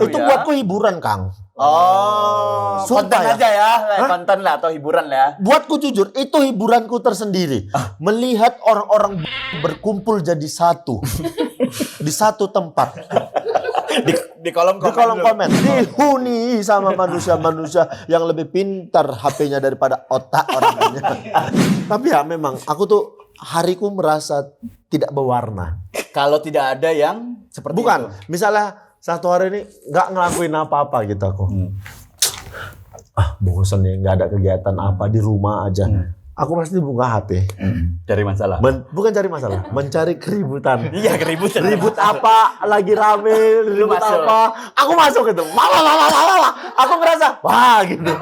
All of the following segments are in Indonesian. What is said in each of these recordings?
Itu buatku hiburan, Kang. Oh, konten aja ya, konten lah atau hiburan lah ya. Buatku jujur, itu hiburanku tersendiri. Melihat orang-orang berkumpul jadi satu. Di satu tempat. Di kolom komen. Dihuni sama manusia-manusia yang lebih pintar HP-nya daripada otak orangnya. Tapi ya memang, aku tuh hariku merasa tidak berwarna. Kalau tidak ada yang seperti Bukan, itu. misalnya satu hari ini nggak ngelakuin apa-apa gitu aku. Bosan nih, nggak ada kegiatan apa di rumah aja. Aku pasti buka HP. Cari masalah. Bukan cari masalah, mencari keributan. Iya, keributan. Ribut apa, lagi rame, ribut masuk. apa. Aku masuk gitu. Malah. Aku ngerasa, wah gitu.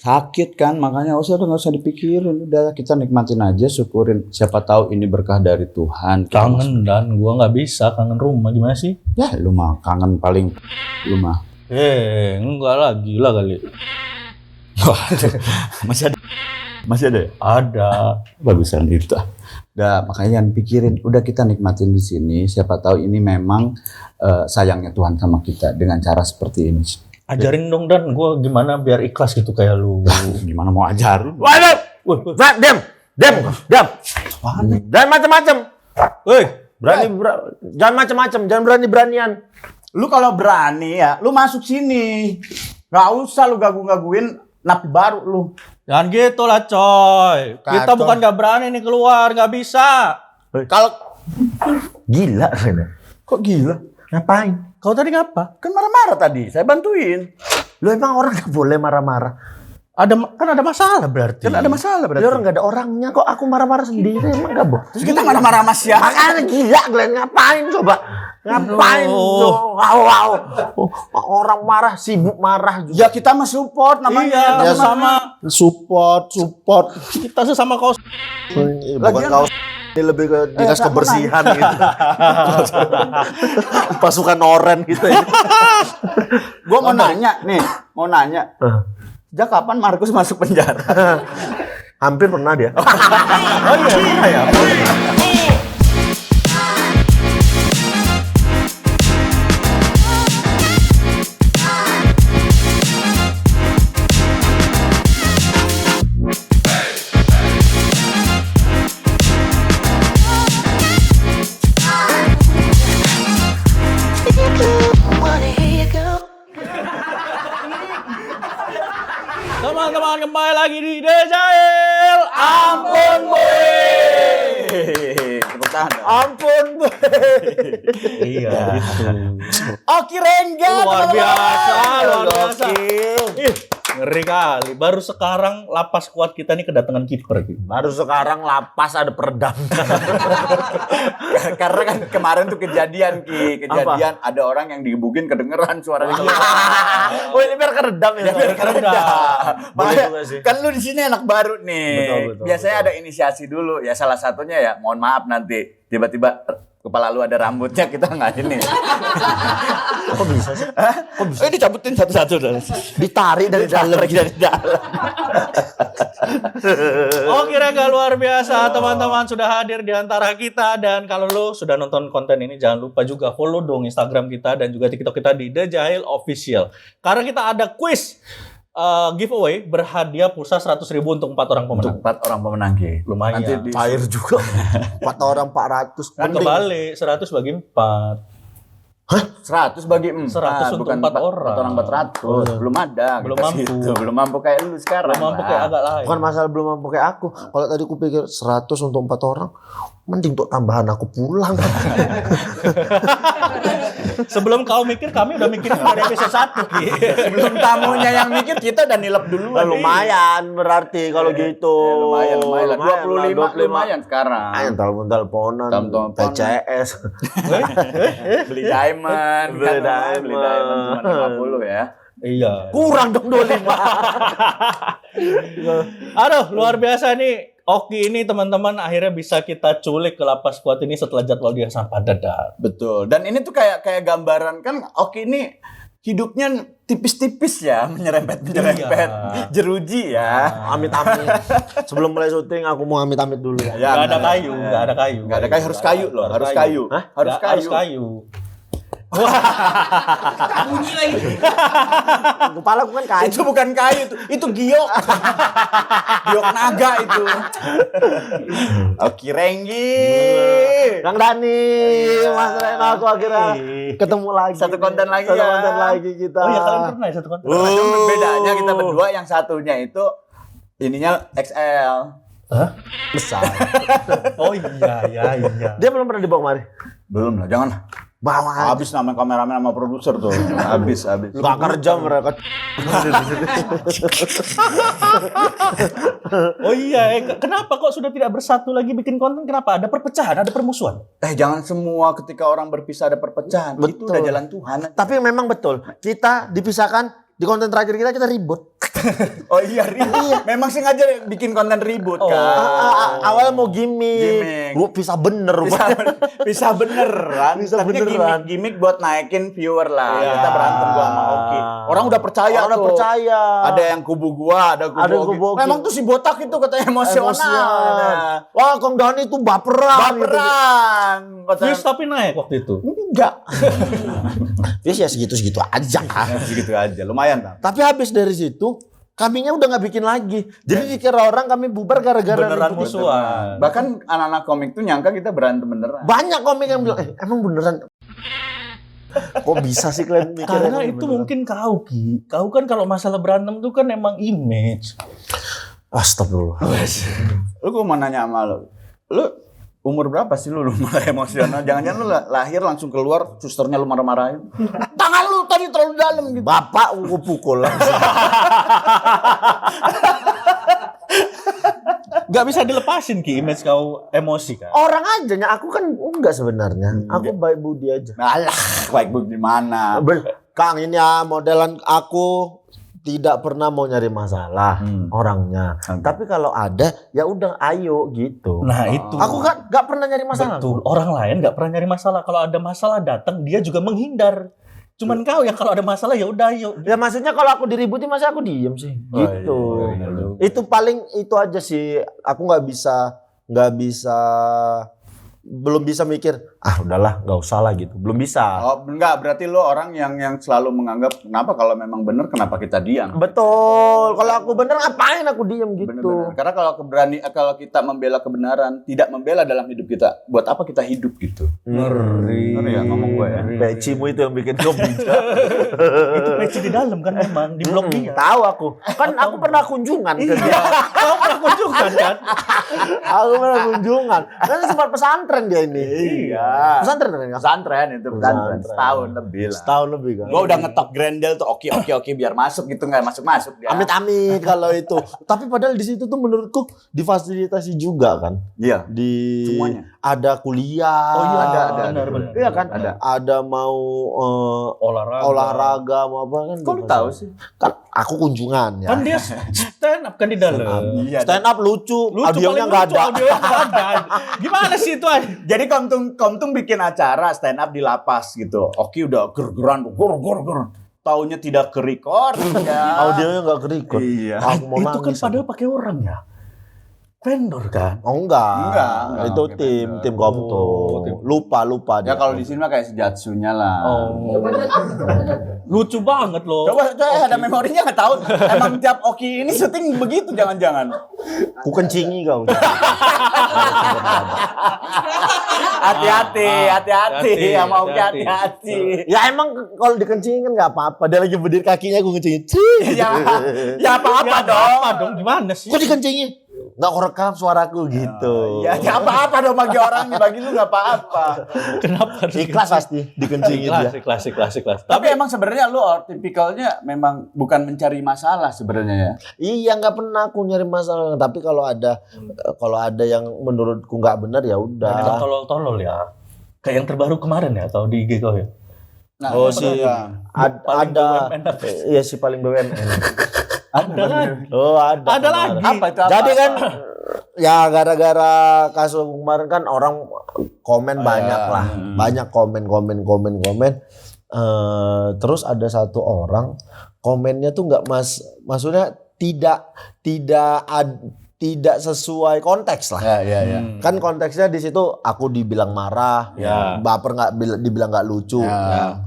Sakit kan, makanya udah nggak usah dipikirin, udah kita nikmatin aja, syukurin. Siapa tahu ini berkah dari Tuhan. Kangen dan gua nggak bisa, kangen rumah gimana sih? Ya lu mah kangen paling lu mah. Enggak lah, gila kali. Masih ada ya? Ada. Bagusan itu. Udah makanya jangan pikirin, udah kita nikmatin di sini. Siapa tahu ini memang sayangnya Tuhan sama kita dengan cara seperti ini. Ajarin dong Dan, gua gimana biar ikhlas gitu kayak lu. Gimana mau ajarin? Waduh, diam. Dan macam-macam. Jangan macam-macam, jangan berani-beranian. Lu kalau berani ya, lu masuk sini. Nggak usah lu gagu-gaguin napi baru lu. Jangan gitu lah coy. Kita Kacau. bukan nggak berani nih keluar, nggak bisa. Kalau Gila, Rena. kok gila? Ngapain? Kau tadi ngapa? Kan marah-marah tadi, saya bantuin. Lu emang orang gak boleh marah-marah? Ada masalah berarti. Kan ada masalah Dia berarti. orang gak ada orangnya kok, aku marah-marah sendiri, emang gak boleh. Terus kita marah-marah sama siapa? Makanya gila Glenn, ngapain coba? Ngapain coba? Wow. Orang marah, sibuk marah juga. Ya kita mah support namanya. Iya, sama Support. kita sesama kau. Bukan kau ini lebih ke dinas kebersihan gitu. Pasukan oren gitu ya. Gua mau nanya nih, sejak kapan Markus masuk penjara? Hampir pernah dia. Oh iya ya. Teman-teman kembali lagi di Dejail. Ampun boy. Tepuk tangan. Ampun, Iya. Oki Rengga. Luar biasa. Gokil. Ih, ngeri kali. Baru sekarang lapas kuat kita nih kedatangan kiper. Baru sekarang lapas ada peredam. Karena kan kemarin tuh kejadian ada orang yang digebukin kedengeran suaranya. Oh ini biar keredam ya. Biar keredam. Boleh Makanya, juga sih. kan lu di sini anak baru nih. Betul, Biasanya ada inisiasi dulu. Ya salah satunya ya mohon maaf nanti tiba-tiba kepala lu ada rambutnya kita nggak ini. Kok bisa sih? Kok bisa? Dicabutin satu-satu. Ditarik dari dalam. Oke Rengga, luar biasa teman-teman sudah hadir di antara kita. Dan kalau lo sudah nonton konten ini jangan lupa juga follow dong Instagram kita dan juga TikTok kita di Dejail Official. Karena kita ada quiz giveaway berhadiah pulsa 100.000 untuk 4 orang pemenang. Untuk 4 orang pemenang Ki. Lumayan. Nanti Air juga. 4 orang 400. Kan kebalik 100 bagi 4. 100 bagi 4. 100 untuk 4 orang. 4 orang 400. Belum ada. Belum kita mampu. situ. Belum mampu kayak lu sekarang. Belum mampu Pak. kayak agak lain. Bukan masalah belum mampu kayak aku. Kalau tadi aku pikir 100 untuk 4 orang, mending untuk tambahan aku pulang. Sebelum kau mikir kami udah mikirin dari episode 1 Ki. Sebelum tamunya yang mikir kita udah nilep dulu. Nah, lumayan berarti kalau gitu. Ya, lumayan. 25 lumayan sekarang. Ayo telepon-teleponan, Telepon-teleponan. PCS. Beli diamond. Beli kan, Beli diamond cuma 50 ya. Iya. Kurang dong 25. Aduh, luar biasa nih. Oki ini teman-teman akhirnya bisa kita culik ke lapas kuat ini setelah jadwal dia sangat padat. Betul. Dan ini tuh kayak gambaran kan Oki ini hidupnya tipis-tipis ya, menyerempet Iya. jeruji ya. Amit-amit. Sebelum mulai syuting aku mau amit-amit dulu ya. Gak ada kayu, gak ada kayu. Nggak ada kayu, harus kayu loh, harus kayu. Hah? Harus Harus kayu. kayu. Bunyi lagi. Kepala aku kan kayu. Itu bukan kayu, itu giok. Giok naga itu. Oke, Renggi. Kang Dani, Mas Reno aku akhirnya ketemu lagi. Satu konten lagi Satu ya. konten lagi kita. Oh iya, kalian pernah ya satu konten? Cuma bedanya kita berdua yang satunya itu ininya XL. Besar. Oh iya. Dia belum pernah dibawa kemari. Belum lah, jangan. Bawa. Habis nama kameramen sama produser tuh. Habis. Gak kerja mereka. Oh iya, kenapa kok sudah tidak bersatu lagi bikin konten? Kenapa? Ada perpecahan, ada permusuhan? Jangan semua ketika orang berpisah ada perpecahan. Itu Betul. udah jalan Tuhan. Tapi memang betul. Kita dipisahkan di konten terakhir kita ribut. Oh iya, ribut. Memang sengaja bikin konten ribut kan. Awal mau gimmick. Gimmick. Gua pisah bener. Bisa beneran. Bisa Tapi beneran. gimmick buat naikin viewer lah. Iya. Kita berantem gua sama Oki. Orang udah percaya Orang udah tuh. percaya. Ada yang kubu gua, ada kubu Ada Oki. kubu Oki. Memang tuh si botak itu katanya emosional. Nah, Wah, Kang Dani itu baperan. baperan. Views Katanya, tapi naik waktu itu. enggak. Views ya segitu-segitu aja. Segitu aja, lumayan kan. Tapi habis dari situ, kaminya udah nggak bikin lagi. Jadi dikira orang kami bubar gara-gara Beneran ribut. musuhan. Bahkan anak-anak komik tuh nyangka kita berantem beneran. Banyak komik yang bilang, emang beneran. Kok bisa sih kalian mikirnya Karena emang itu beneran? mungkin kau, Ki. Kau kan kalau masalah berantem tuh kan emang image. Astagfirullah. Lu gua mau nanya sama lu umur berapa sih lu mulai emosional? Jangan-jangan lu lahir langsung keluar, susternya lu marah-marahin. Tangan lu tadi terlalu dalam gitu. Bapak aku pukul langsung. Gak bisa dilepasin, Ki, image kau emosi kan. Orang aja, aku kan enggak sebenarnya. Aku baik budi aja. Alah, baik di mana? Kang, ini ya modelan aku tidak pernah mau nyari masalah orangnya. Tapi kalau ada, ya udah ayo gitu. Nah itu. Aku gak pernah nyari masalah. Betul. Orang lain gak pernah nyari masalah. Kalau ada masalah datang, dia juga menghindar. Cuman kau yang kalau ada masalah ya udah ayo. Ya maksudnya kalau aku diributin masa aku diem sih. Gitu. iya, iya. Itu paling itu aja sih. Aku nggak bisa belum bisa mikir udahlah nggak usah lah gitu, belum bisa. Oh, enggak, berarti lu orang yang selalu menganggap kenapa kalau memang benar kenapa kita diam? Betul, kalau aku bener ngapain aku diem gitu. Benar-benar. Karena kalau kita membela kebenaran, tidak membela dalam hidup kita, buat apa kita hidup gitu? Ngeri ya ngomong gue ya. Pecimu itu yang bikin kau bijak. Itu peci di dalam kan memang di blog dia. Tahu aku aku pernah kunjungan ke dia. Kau pernah kunjungan kan? Aku pernah kunjungan kan sempat pesantren dia ini. Iya. Pesantren kan? Pesantren itu pesantren. Pesantren. Setahun lebih lah. Setahun lebih kan. Gue udah ngetok Grendel tuh oke biar masuk gitu, nggak masuk dia. Amit-amit kalau itu. Tapi padahal di situ tuh menurutku difasilitasi juga kan. Iya. Di Semuanya. ada kuliah. Oh iya, ada. benar. Iya kan? Ada. Ada mau olahraga mau apa kan. Kok lu tahu sih? Kan aku kunjungan ya. Kan dia stand up kan di dalam. Iya. Stand up lucu, audionya nggak ada. Audionya nggak ada. Gimana sih itu? Jadi Komtung bikin acara stand up di lapas gitu. Oki udah ger-geran, ger. Taunya tidak ke-record ya. Audionya nggak ke-record. Iya. Aku mau Itu kan nangis. padahal pakai orang ya. Vendor kan. Oh enggak. Enggak Itu pakai tim vendor. Komtung. Lupa Ya dia. kalau di sini mah kayak sejatsunya lah. Oh. Lucu banget loh. Coba ada memorinya nggak tahu. Emang tiap Oki ini syuting begitu jangan-jangan. Ku kencingi kau. Hati-hati sama Oki hati-hati. hati-hati. Ya emang kalau dikencingin kan nggak apa-apa. Dia lagi berdiri kakinya aku kencingin. Ya apa-apa dong. Apa dong? Gimana sih? Kok dikencingin? Nggak kerekam suaraku gitu. Ya apa-apa dong bagi orangnya, bagi lu nggak apa-apa. Kenapa? harus Ikhlas pasti dikencingin dia. Ikhlas. Tapi emang sebenarnya lu tipikalnya memang bukan mencari masalah sebenarnya ya. Iya nggak pernah aku nyari masalah. Tapi kalau ada yang menurutku nggak benar ya Dan itu udah. tolol-tolol ya. Kayak yang terbaru kemarin ya atau di IG kau ya. Nah, Oh apa sih tuh? Paling ada. BUMN apa? Iya si paling BUMN. Ada lagi. Oh ada. Ada kemarin. lagi. Apa itu? Apa? Jadi kan ya gara-gara kasus kemarin kan orang komen banyak lah, banyak komen. Terus ada satu orang komennya tuh nggak maksudnya tidak sesuai konteks lah. Ya. Kan konteksnya di situ aku dibilang marah, Ya. baper nggak dibilang nggak lucu. Ya.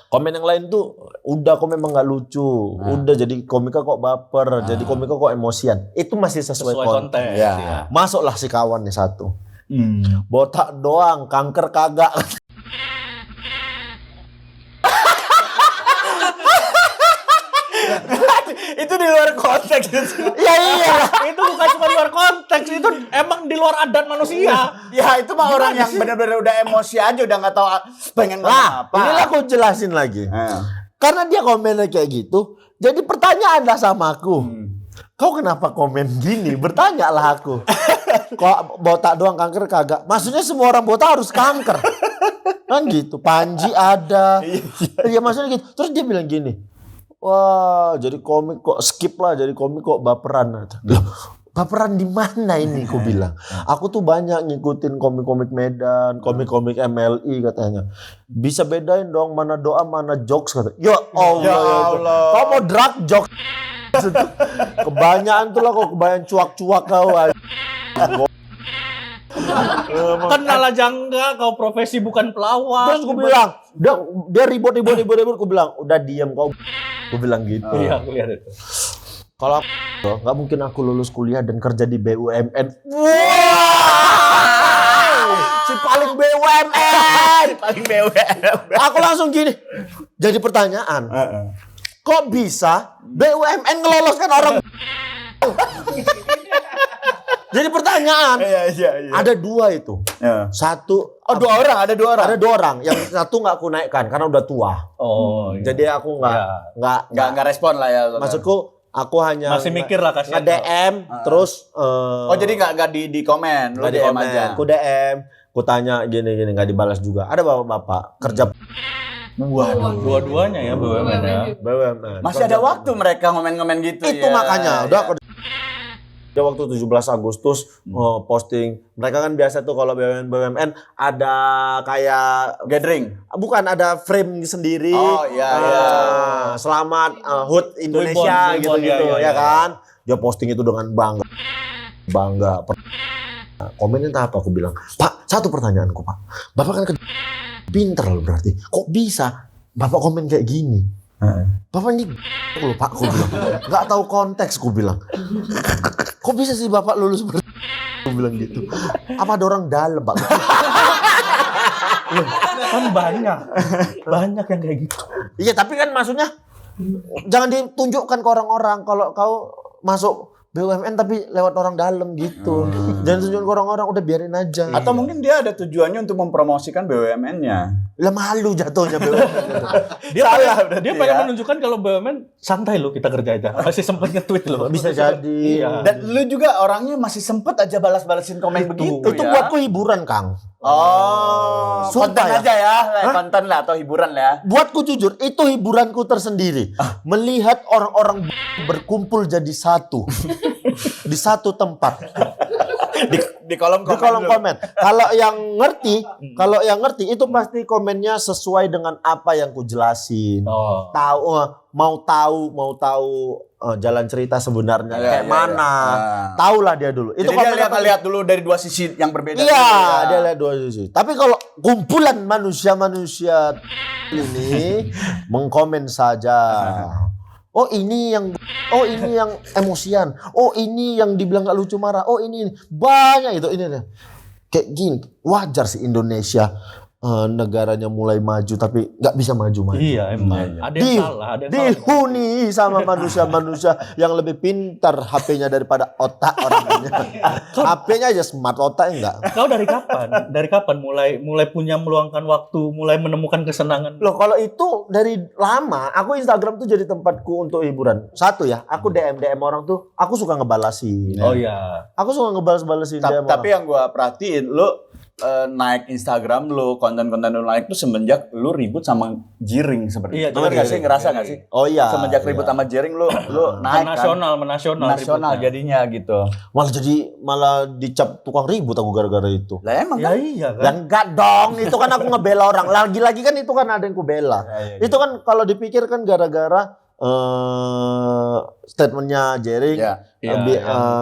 Komen yang lain tuh udah kok memang nggak lucu, udah jadi komika kok baper, jadi komika kok emosian. Itu masih sesuai konten. Ya. Masuklah si kawan nih satu. Botak doang, kanker kagak. Itu di luar konteks. Ya iya. Itu bukan cuma di luar konteks, itu emang di luar adat manusia. Ya itu mah orang yang benar-benar udah emosi aja, udah nggak tahu pengen ngomong Nah, apa. inilah aku jelasin lagi. Karena dia komennya kayak gitu, jadi pertanyaan dah sama aku. Kau kenapa komen gini? Bertanyalah aku. Kok botak doang kanker kagak? Maksudnya semua orang botak harus kanker. Kan gitu. Panji ada. Iya maksudnya gitu. Terus dia bilang gini. Wah, jadi komik kok skip lah. Jadi komik kok baperan. Loh, baperan di mana ini? Aku bilang. Aku tuh banyak ngikutin komik-komik Medan, komik-komik MLI katanya. Bisa bedain dong mana doa, mana jokes kata. Ya Allah. Ya Allah. Kau mau drag jokes? Kebanyakan tuh lah kok, kebanyakan cuak-cuak kau. Kenal aja enggak, kau profesi bukan pelawak. Terus gue bilang, dia ribut, gue bilang, udah diam kau. Gue bilang gitu. Iya, aku lihat itu. Kalau nggak mungkin aku lulus kuliah dan kerja di BUMN. Si paling BUMN. Paling BUMN. Aku langsung gini. Jadi pertanyaan. Kok bisa BUMN ngeloloskan orang? Jadi pertanyaan. Iya. Ada dua itu. Ya. Satu. Oh, ada dua orang. Ada dua orang. Yang satu nggak aku naikkan karena udah tua. Oh, iya. Jadi aku Nggak respon lah ya. Maksudku aku hanya Masih mikir lah, kasihan. nge-DM terus Oh, jadi nggak di komen, lu nggak di DM komen. aja. Aku DM, aku tanya gini nggak dibalas juga. Ada bapak-bapak kerja Waduh. Dua-duanya ya BUMN ya. BUMN. Masih ada waktu mereka ngomen-ngomen gitu Itu ya. makanya udah dia waktu 17 Agustus posting. Mereka kan biasa tuh kalau BUMN ada kayak Gathering. bukan ada frame sendiri. Oh, iya. Selamat HUT Indonesia Wibbon, gitu-gitu iya. ya kan. Dia posting itu dengan bangga. Komennya entah apa aku bilang. Pak, satu pertanyaanku Pak. Bapak kan pinter loh berarti. Kok bisa Bapak komen kayak gini? Bapak ini loh Pak, aku bilang. Nggak tahu konteks, aku bilang. Kok bisa sih Bapak lulus aku bilang gitu. Apa ada orang dalam Pak? Kan banyak yang kayak gitu. Iya tapi kan maksudnya jangan ditunjukkan ke orang-orang kalau kau masuk BUMN tapi lewat orang dalam gitu. Jangan tunjukin ke orang-orang, udah biarin aja. Atau mungkin dia ada tujuannya untuk mempromosikan BUMN-nya. Lah malu jatuhnya BUMN. Dia pengen menunjukkan kalau BUMN santai loh kita kerja aja. Masih sempet nge-tweet loh. Bisa jadi. Iya. Dan lu juga orangnya masih sempet aja balas-balasin komen begitu Itu ya. buatku hiburan, Kang. Oh, konten Sumpah ya. aja ya, konten lah atau hiburan lah. Buatku jujur, itu hiburanku tersendiri. Melihat orang-orang berkumpul jadi satu. Di satu tempat. Di kolom Di kolom komen. Kalau yang ngerti itu pasti komennya sesuai dengan apa yang ku jelasin. Oh. Mau tahu jalan cerita sebenarnya Iya, kayak iya, mana. iya. Tahulah dia dulu. Itu dia lihat dulu dari dua sisi yang berbeda. Iya, dulu ya. dia lihat dua sisi. Tapi kalau kumpulan manusia-manusia ini mengkomen saja. Oh ini yang emosian. Oh ini yang dibilang gak lucu marah. Oh ini banyak itu ini. Kayak gini. Wajar sih Indonesia negaranya mulai maju tapi nggak bisa maju-maju. Iya emang. Ada yang salah, ada yang salah. Dihuni sama manusia-manusia yang lebih pintar HP-nya daripada otak orangnya. HP-nya aja smart, otaknya enggak. Kau dari kapan? Dari kapan mulai punya meluangkan waktu, mulai menemukan kesenangan? Loh kalau itu dari lama, aku Instagram tuh jadi tempatku untuk hiburan. Satu ya, aku DM orang tuh, aku suka ngebalasin. Oh iya. Aku suka ngebales-balesin DM Tapi orang. yang gua perhatiin lu naik Instagram lu, konten-konten lu naik tuh semenjak lu ribut sama Jiring seperti Iya, itu. Bener nggak sih, ngerasa nggak sih? Oh iya. Semenjak ribut iya. sama Jiring lu naik kan? Menasional Nasional ributnya. jadinya gitu. Malah dicap tukang ribut aku gara-gara itu. Lah emang Ya kan? iya Ya kan. enggak dong, itu kan aku ngebela orang. Lagi-lagi kan itu kan ada yang kubela. iya. Itu kan kalau dipikir kan gara-gara statementnya Jering Iya.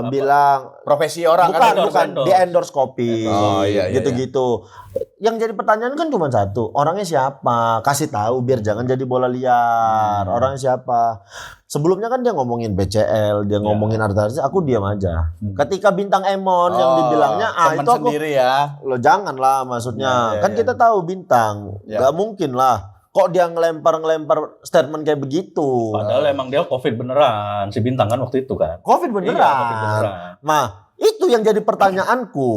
bilang Profesi orang bukan kan endorse. di endorse kopi Oh, iya, iya, gitu-gitu. yang jadi pertanyaan kan cuma satu, orangnya siapa? Kasih tahu biar jangan jadi bola liar. Orangnya siapa? Sebelumnya kan dia ngomongin BCL, dia ngomongin artis, aku diam aja. Ketika bintang Emon yang dibilangnya, temen itu aku sendiri ya. lo jangan lah maksudnya. Ya, Kan kita tahu bintang, Ya. nggak mungkin lah. Kok dia ngelempar statement kayak begitu? Padahal emang dia COVID beneran si Bintang kan waktu itu kan. Covid Iya, beneran. COVID beneran. Nah, itu yang jadi pertanyaanku.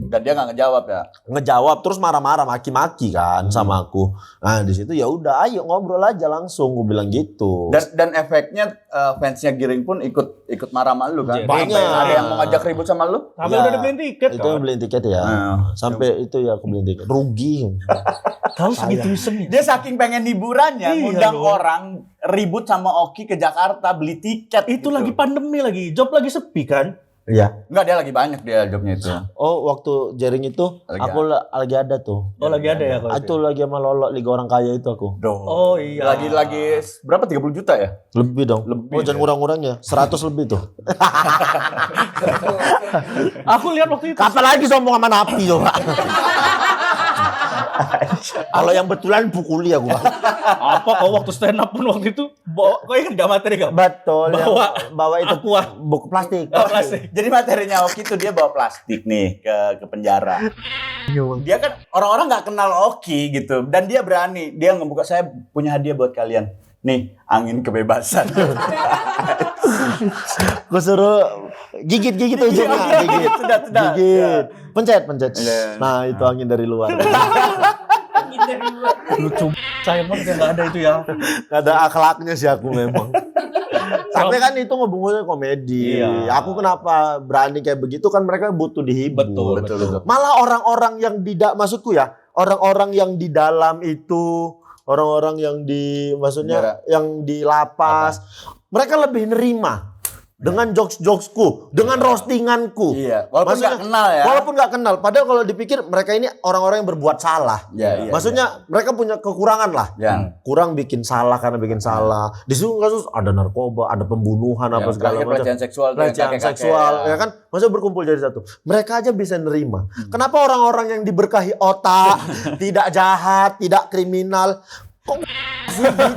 Dan dia nggak ngejawab ya. Ngejawab terus marah-marah maki-maki kan sama aku. Nah di situ ya udah ayo ngobrol aja langsung, gue bilang gitu. Dan efeknya fansnya Giring pun ikut marah sama lu kan. Banyak. Sampai ada yang mau ngajak ribut sama lu. Tapi Ya, udah dibeliin tiket itu yang kan. beliin tiket ya. Sampai itu ya aku beliin tiket. Rugi. Tahu segitu isemnya. Dia saking pengen hiburannya, Iya ngundang dong. orang ribut sama Oki ke Jakarta beli tiket. Itu gitu. lagi pandemi lagi, job lagi sepi kan. Iya. Enggak, dia lagi banyak dia jobnya itu. Oh waktu jaring itu Lagi aku lagi ada tuh. Oh lagi ada ya kalau itu. Itu lagi sama Lolo Liga Orang Kaya itu aku. Oh iya. Lagi berapa 30 juta ya? Lebih dong. Lebih Oh jangan ya. kurang-kurangnya. 100 lebih tuh. Aku lihat waktu itu. Kapan lagi sombong sama napi coba. Kalau yang betulan pukuli aku. Apa kau waktu stand up pun waktu itu bawa, kau ingat gak materi gak? Betul. Bawa bawa itu aqua. buku plastik. Oh, plastik. Jadi materinya Oki itu dia bawa plastik nih ke penjara. Dia kan orang-orang nggak kenal Oki gitu, dan dia berani, dia ngebuka, saya punya hadiah buat kalian. Nih, angin kebebasan. Gue suruh gigit ujungnya, gigit. Sudah. Gigit. Pencet. Iya. Nah, itu angin dari luar. Lucu. Sayang banget ya nggak ada itu ya. Gak ada akhlaknya sih aku memang. Tapi kan itu ngebungkusnya komedi. Iya. Aku kenapa berani kayak begitu kan mereka butuh dihibur. Betul. Malah orang-orang yang maksudku ya, orang-orang yang di dalam itu, orang-orang yang maksudnya yang di lapas, mereka lebih nerima dengan jokes-jokesku, dengan roastinganku. Iya, walaupun Maksudnya, nggak kenal ya. Walaupun nggak kenal, padahal kalau dipikir mereka ini orang-orang yang berbuat salah. Iya, Maksudnya mereka punya kekurangan lah. Ya. Kurang bikin salah karena bikin salah. Di situ kasus ada narkoba, ada pembunuhan apa segala macam. Pelecehan seksual, Pelecehan seksual, ya kan? Maksudnya berkumpul jadi satu. Mereka aja bisa nerima. Kenapa orang-orang yang diberkahi otak, tidak jahat, tidak kriminal, kok sih gitu?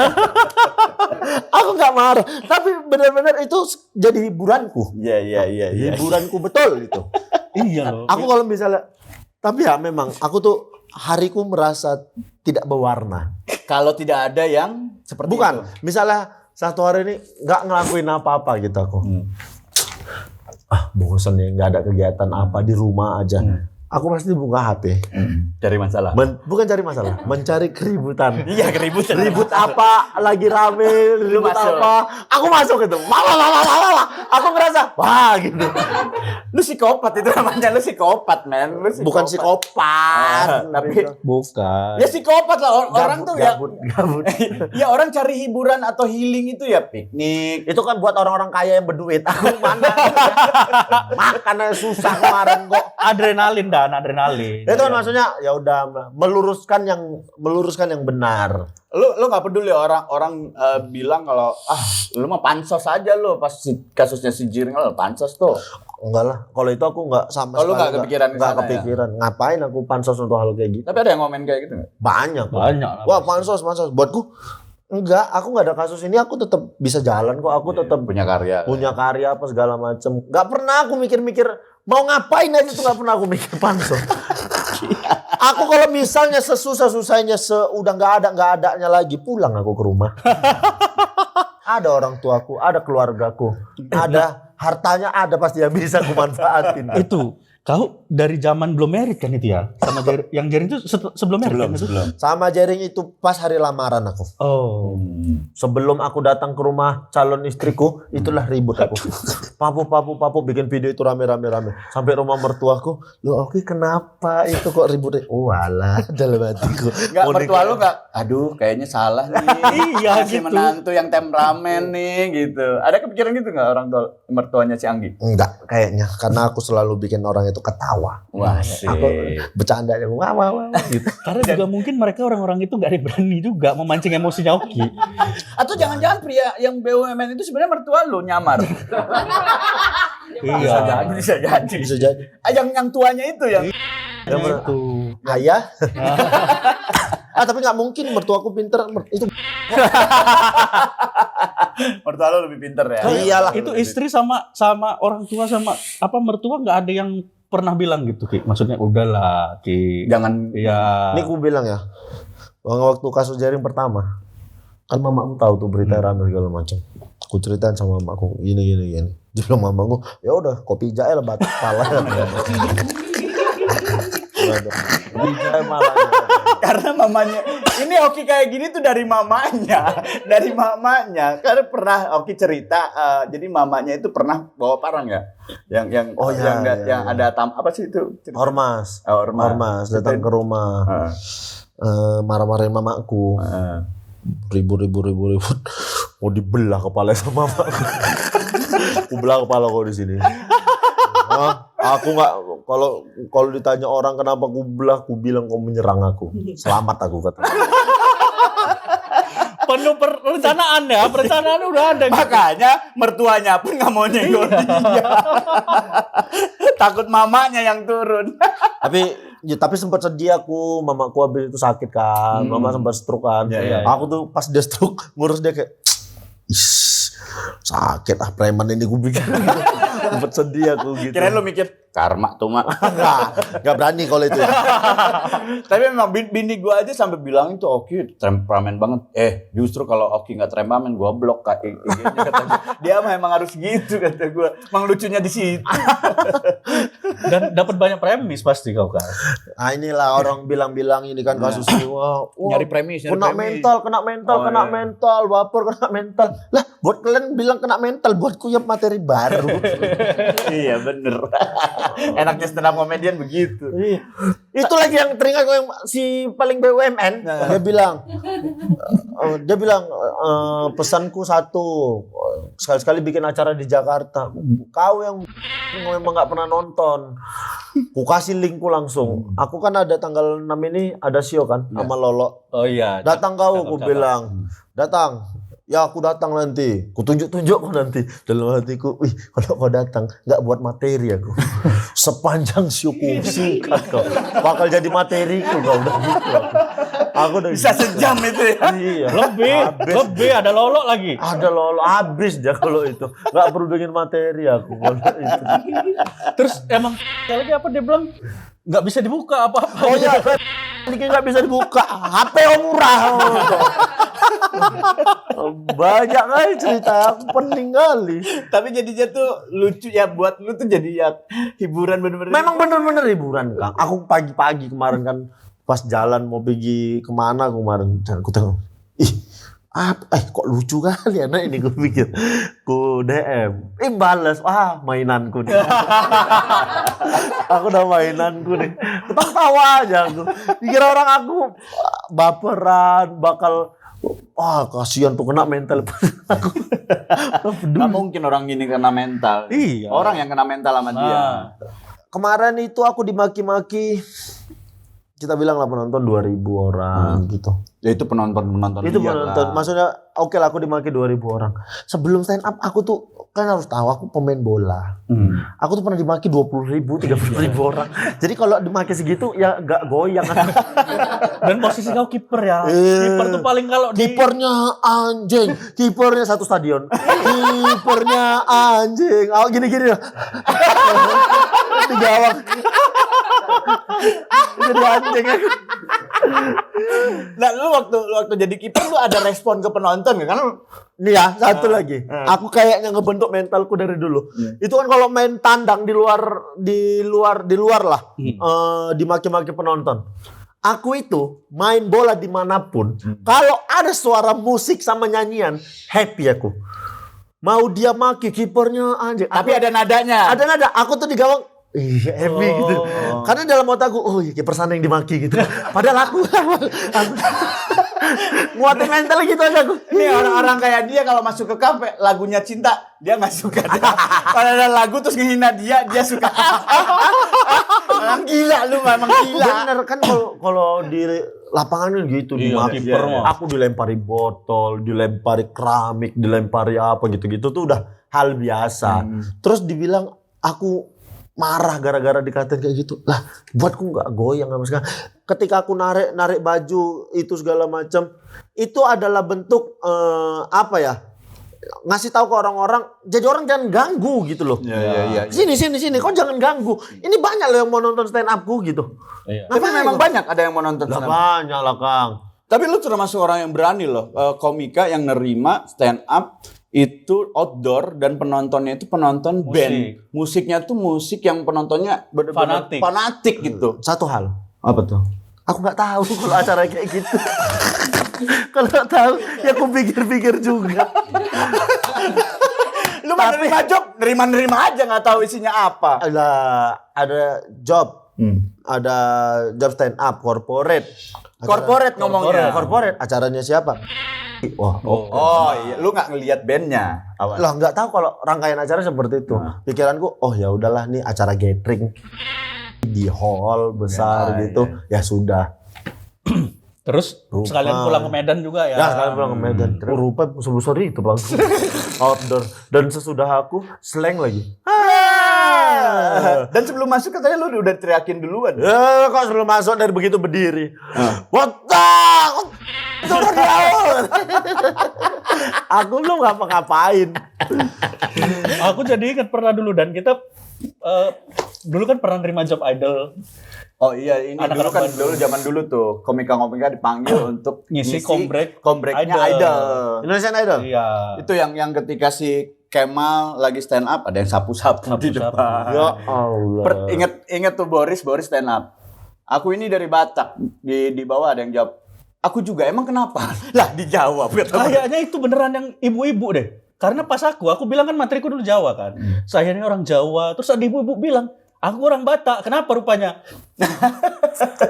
Aku nggak marah, tapi benar-benar itu jadi hiburanku. Iya. Hiburanku betul gitu. Iya loh. Aku kalau misalnya, tapi ya memang aku tuh hariku merasa tidak berwarna. Kalau tidak ada yang seperti Bukan, itu. misalnya satu hari ini nggak ngelakuin apa-apa gitu aku. Bosan nih, nggak ada kegiatan apa di rumah aja. Aku pasti buka HP. Cari masalah. Bukan cari masalah, mencari keributan. Iya, keributan. Ribut apa, lagi rame, ribut masuk. apa. Aku masuk gitu. Malah. Aku ngerasa, wah gitu. Lu psikopat itu namanya, lu psikopat, men. Lu Bukan psikopat. tapi Bukan. ya psikopat lah orang tuh gabut. ya orang cari hiburan atau healing itu ya piknik. Itu kan buat orang-orang kaya yang berduit. Aku mana? Makannya susah kemarin kok. Adrenalin. Itu kan maksudnya ya udah meluruskan yang benar. Lu nggak peduli orang bilang kalau lu mah pansos aja lu pas kasusnya si Giring, lu pansos tuh. Enggak lah, kalau itu aku enggak sama Oh, lu sekali nggak kepikiran ke nggak sana, kepikiran. Ngapain aku pansos untuk hal kayak gitu? Tapi ada yang ngomen kayak gitu nggak? Banyak. Banyak lah. Wah, pansos. Buatku enggak, aku enggak ada kasus ini, aku tetap bisa jalan kok. Aku tetap Punya karya. punya karya apa segala macem. Enggak pernah aku mikir-mikir mau ngapain aja tuh, enggak pernah aku mikir pansos. Aku kalau misalnya sesusah-susahnya udah enggak adanya lagi, pulang aku ke rumah. Ada orang tuaku, ada keluargaku, ada hartanya, ada pasti yang bisa aku manfaatin. Itu kau dari zaman belum merit kan itu ya? Sama yang Jering itu sebelum merit kan itu? Sama Jering itu pas hari lamaran aku. Oh. Sebelum aku datang ke rumah calon istriku, itulah ribut aku. Papu bikin video itu rame. Sampai rumah mertuaku, "Loh, oke kenapa itu kok ribut?" Oh, alah, dalam hatiku. Nggak, Mau mertua nikah. lu nggak? Aduh, kayaknya salah nih. Iya, Kasih gitu. menantu yang temperamen nih, gitu. Ada kepikiran gitu nggak orang tua mertuanya si Anggi? Enggak, kayaknya karena aku selalu bikin orang itu ketawa. Wah, Aku bercanda aja, wah gitu. Karena juga mungkin mereka orang-orang itu gak ada yang berani juga memancing emosinya Oki. Atau jangan-jangan pria yang BUMN itu sebenarnya mertua lu nyamar. Iya. Bisa jadi. Bisa jadi. Yang tuanya itu yang Yang Itu. ayah. Tapi nggak mungkin mertuaku pinter. Itu Mertua lo lebih pinter ya. Iyalah. Itu istri sama orang tua sama mertua nggak ada yang pernah bilang gitu Ki. Maksudnya udahlah Ki. Jangan Ya. Ini aku bilang ya, waktu kasus jaring pertama, kan mamaku tahu tuh berita rame segala macam. Aku ceritain sama mamaku, gini. Dia bilang mamaku, ya udah kopi jahe lah batu pala. Kopi jahe malahnya. karena mamanya ini Oki kayak gini tuh dari mamanya. Karena pernah Oki cerita jadi mamanya itu pernah bawa parang ya. Yang ada apa sih itu? Ormas. Ormas Datang ke rumah. Marah-marahin mamaku. Ribut. Mau dibelah kepala sama mamaku. Aku belah kepala kau di sini. Aku nggak, kalau ditanya orang kenapa aku belah, aku bilang kau menyerang aku. Selamat aku kata. Penuh perencanaan ya, perencanaan udah ada. Makanya mertuanya pun nggak mau nyenggol dia. Takut mamanya yang turun. Tapi sempat sedih aku, mamaku habis itu sakit kan, mama sempat stroke kan. Ya. Aku tuh pas dia stroke ngurus dia kayak, sakit preman ini gue pikir. Sempat sedih aku gitu. Kirain lo mikir karma tuh mak. Gak berani kalau itu. Tapi memang bini gue aja sampai bilang itu Oki temperamen banget. Justru kalau Oki nggak temperamen gue blok IG-nya kata gue. Dia memang harus gitu kata gue. Emang lucunya di situ. Dan dapat banyak premis pasti kau kan. Nah inilah orang bilang ini kan kasus ini. Wah, Nyari premis. kena mental, baper, kena mental. Lah, buat kalian bilang kena mental, buatku ya materi baru. Iya bener. Enaknya stand up comedian begitu. Itu lagi yang teringat yang si paling BUMN. Dia bilang pesanku satu, sekali-sekali bikin acara di Jakarta. Kau yang memang nggak pernah nonton, ku kasih linkku langsung. Aku kan ada tanggal 6 ini ada show kan sama Lolo. Oh iya. Datang kau, aku bilang. Datang. Ya aku datang nanti, ku tunjuk kau nanti. Dalam hatiku, kalau kau datang nggak buat materi aku. Sepanjang syukur sikat kau, bakal jadi materiku kau udah gitu. Aku udah Bisa sejam itu ya. Iya. Lebih ada lolok lagi. Ada Lolo habis dia kalau itu. Nggak perlu dengan materi aku kalau itu. Terus emang lagi apa dia bilang nggak bisa dibuka apa-apa. Oh iya, ini nggak bisa dibuka. HP murah. Banyak kali cerita aku penting kali. Tapi jadinya tuh lucu ya buat lu tuh jadi ya hiburan bener-bener. Memang bener-bener hiburan Kang. Aku pagi-pagi kemarin kan pas jalan mau pergi kemana kemarin dan aku tengok, kok lucu kali anak ini gue pikir. Ku DM, balas, mainanku nih. Aku udah mainanku nih. Ketawa aja aku. Dikira orang aku baperan, bakal kasihan tuh kena mental. Aku Nggak mungkin orang gini kena mental. Iya. Orang yang kena mental sama dia. Kemarin itu aku dimaki-maki. Kita bilang lah penonton 2.000 orang gitu. Ya itu penonton Itu liar penonton. lah. Maksudnya oke lah aku dimaki 2.000 orang. Sebelum stand up aku tuh kan harus tahu aku pemain bola. Aku tuh pernah dimaki 20.000, 30.000 orang. Jadi kalau dimaki segitu ya gak goyang. Dan posisi kau kiper ya. Kiper tuh paling kalau di Kipernya anjing, kipernya satu stadion. Kipernya anjing. Gini-gini lah. Di gawang. Jadi anjing aku. Nah, lu waktu jadi kiper lu ada respon ke penonton nggak? Kan Nih ya, satu lagi. Aku kayaknya ngebentuk mentalku dari dulu. Itu kan kalau main tandang di luar lah. Dimaki-maki penonton. Aku itu main bola dimanapun. Kalau ada suara musik sama nyanyian, happy aku. Mau dia maki kipernya anjing. tapi ada nadanya. Ada nada. Aku tuh di gawang. Happy gitu. Karena dalam otakku, kiper sana yang dimaki gitu. Padahal aku nguatin mental gitu aja aku. Ini orang-orang kayak dia kalau masuk ke kafe lagunya cinta dia nggak suka. Kalau ada lagu terus ngehina dia suka. Orang gila lu, memang gila. Bener kan kalau di lapangan kan gitu dimaki. kiper mah. Aku dilempari botol, dilempari keramik, dilempari apa gitu-gitu tuh udah hal biasa. Terus dibilang aku marah gara-gara dikatain kayak gitu. Lah, buatku nggak goyang sama sekali. Ketika aku narik baju itu segala macam, itu adalah bentuk apa ya? Ngasih tahu ke orang-orang, jadi orang jangan ganggu gitu loh. Iya. Sini, kau jangan ganggu. Ini banyak loh yang mau nonton stand upku gitu. Iya. Tapi memang banyak ada yang mau nonton Lah stand up. banyak lah Kang. Tapi lu termasuk orang yang berani loh, komika yang nerima stand up itu outdoor dan penontonnya itu penonton Musik. band. Musiknya tuh musik yang penontonnya benar-benar fanatik gitu. Satu hal, Apa tuh? aku nggak tahu kalau acara kayak gitu. Kalau nggak tahu, ya aku pikir-pikir juga. Lu mah nerima job, nerima aja nggak tahu isinya apa. Ada job, ada job stand up corporate. Corporate ngomongnya. Corporate. Acaranya siapa? Wah, Oh iya, lu nggak ngelihat bandnya. Awal. lah nggak tahu kalau rangkaian acara seperti itu. Pikiranku, oh ya udahlah nih acara gathering di hall besar Ya, gitu. Ya sudah. Terus sekalian pulang ke Medan juga ya. Ya sekalian pulang ke Medan. Rupa sebesar itu bang. Outdoor. Dan sesudah aku slang lagi. Dan sebelum masuk katanya lu udah teriakin duluan. Kok sebelum masuk dari begitu berdiri. Botak! Turun di awal. Aku belum ngapa-ngapain. Aku jadi ingat pernah dulu dan kita dulu kan pernah nerima job idol Oh iya, ini Anak-anak dulu kan Bandung. dulu zaman dulu tuh komika-komika dipanggil untuk ngisi kombrek komreknya Idol. idol. Indonesian Idol. Iya. Itu yang ketika si Kemal lagi stand up ada yang sapu-sapu di Sapu-sapu. depan. Ya Allah. Ingat tuh Boris stand up. Aku ini dari Batak. Di bawah ada yang jawab. Aku juga, emang kenapa? Lah dijawab. Kayaknya itu beneran yang ibu-ibu deh. Karena pas aku bilang kan materiku dulu Jawa kan. Saya ini orang Jawa. Terus ada ibu-ibu bilang, aku orang Batak. Kenapa rupanya?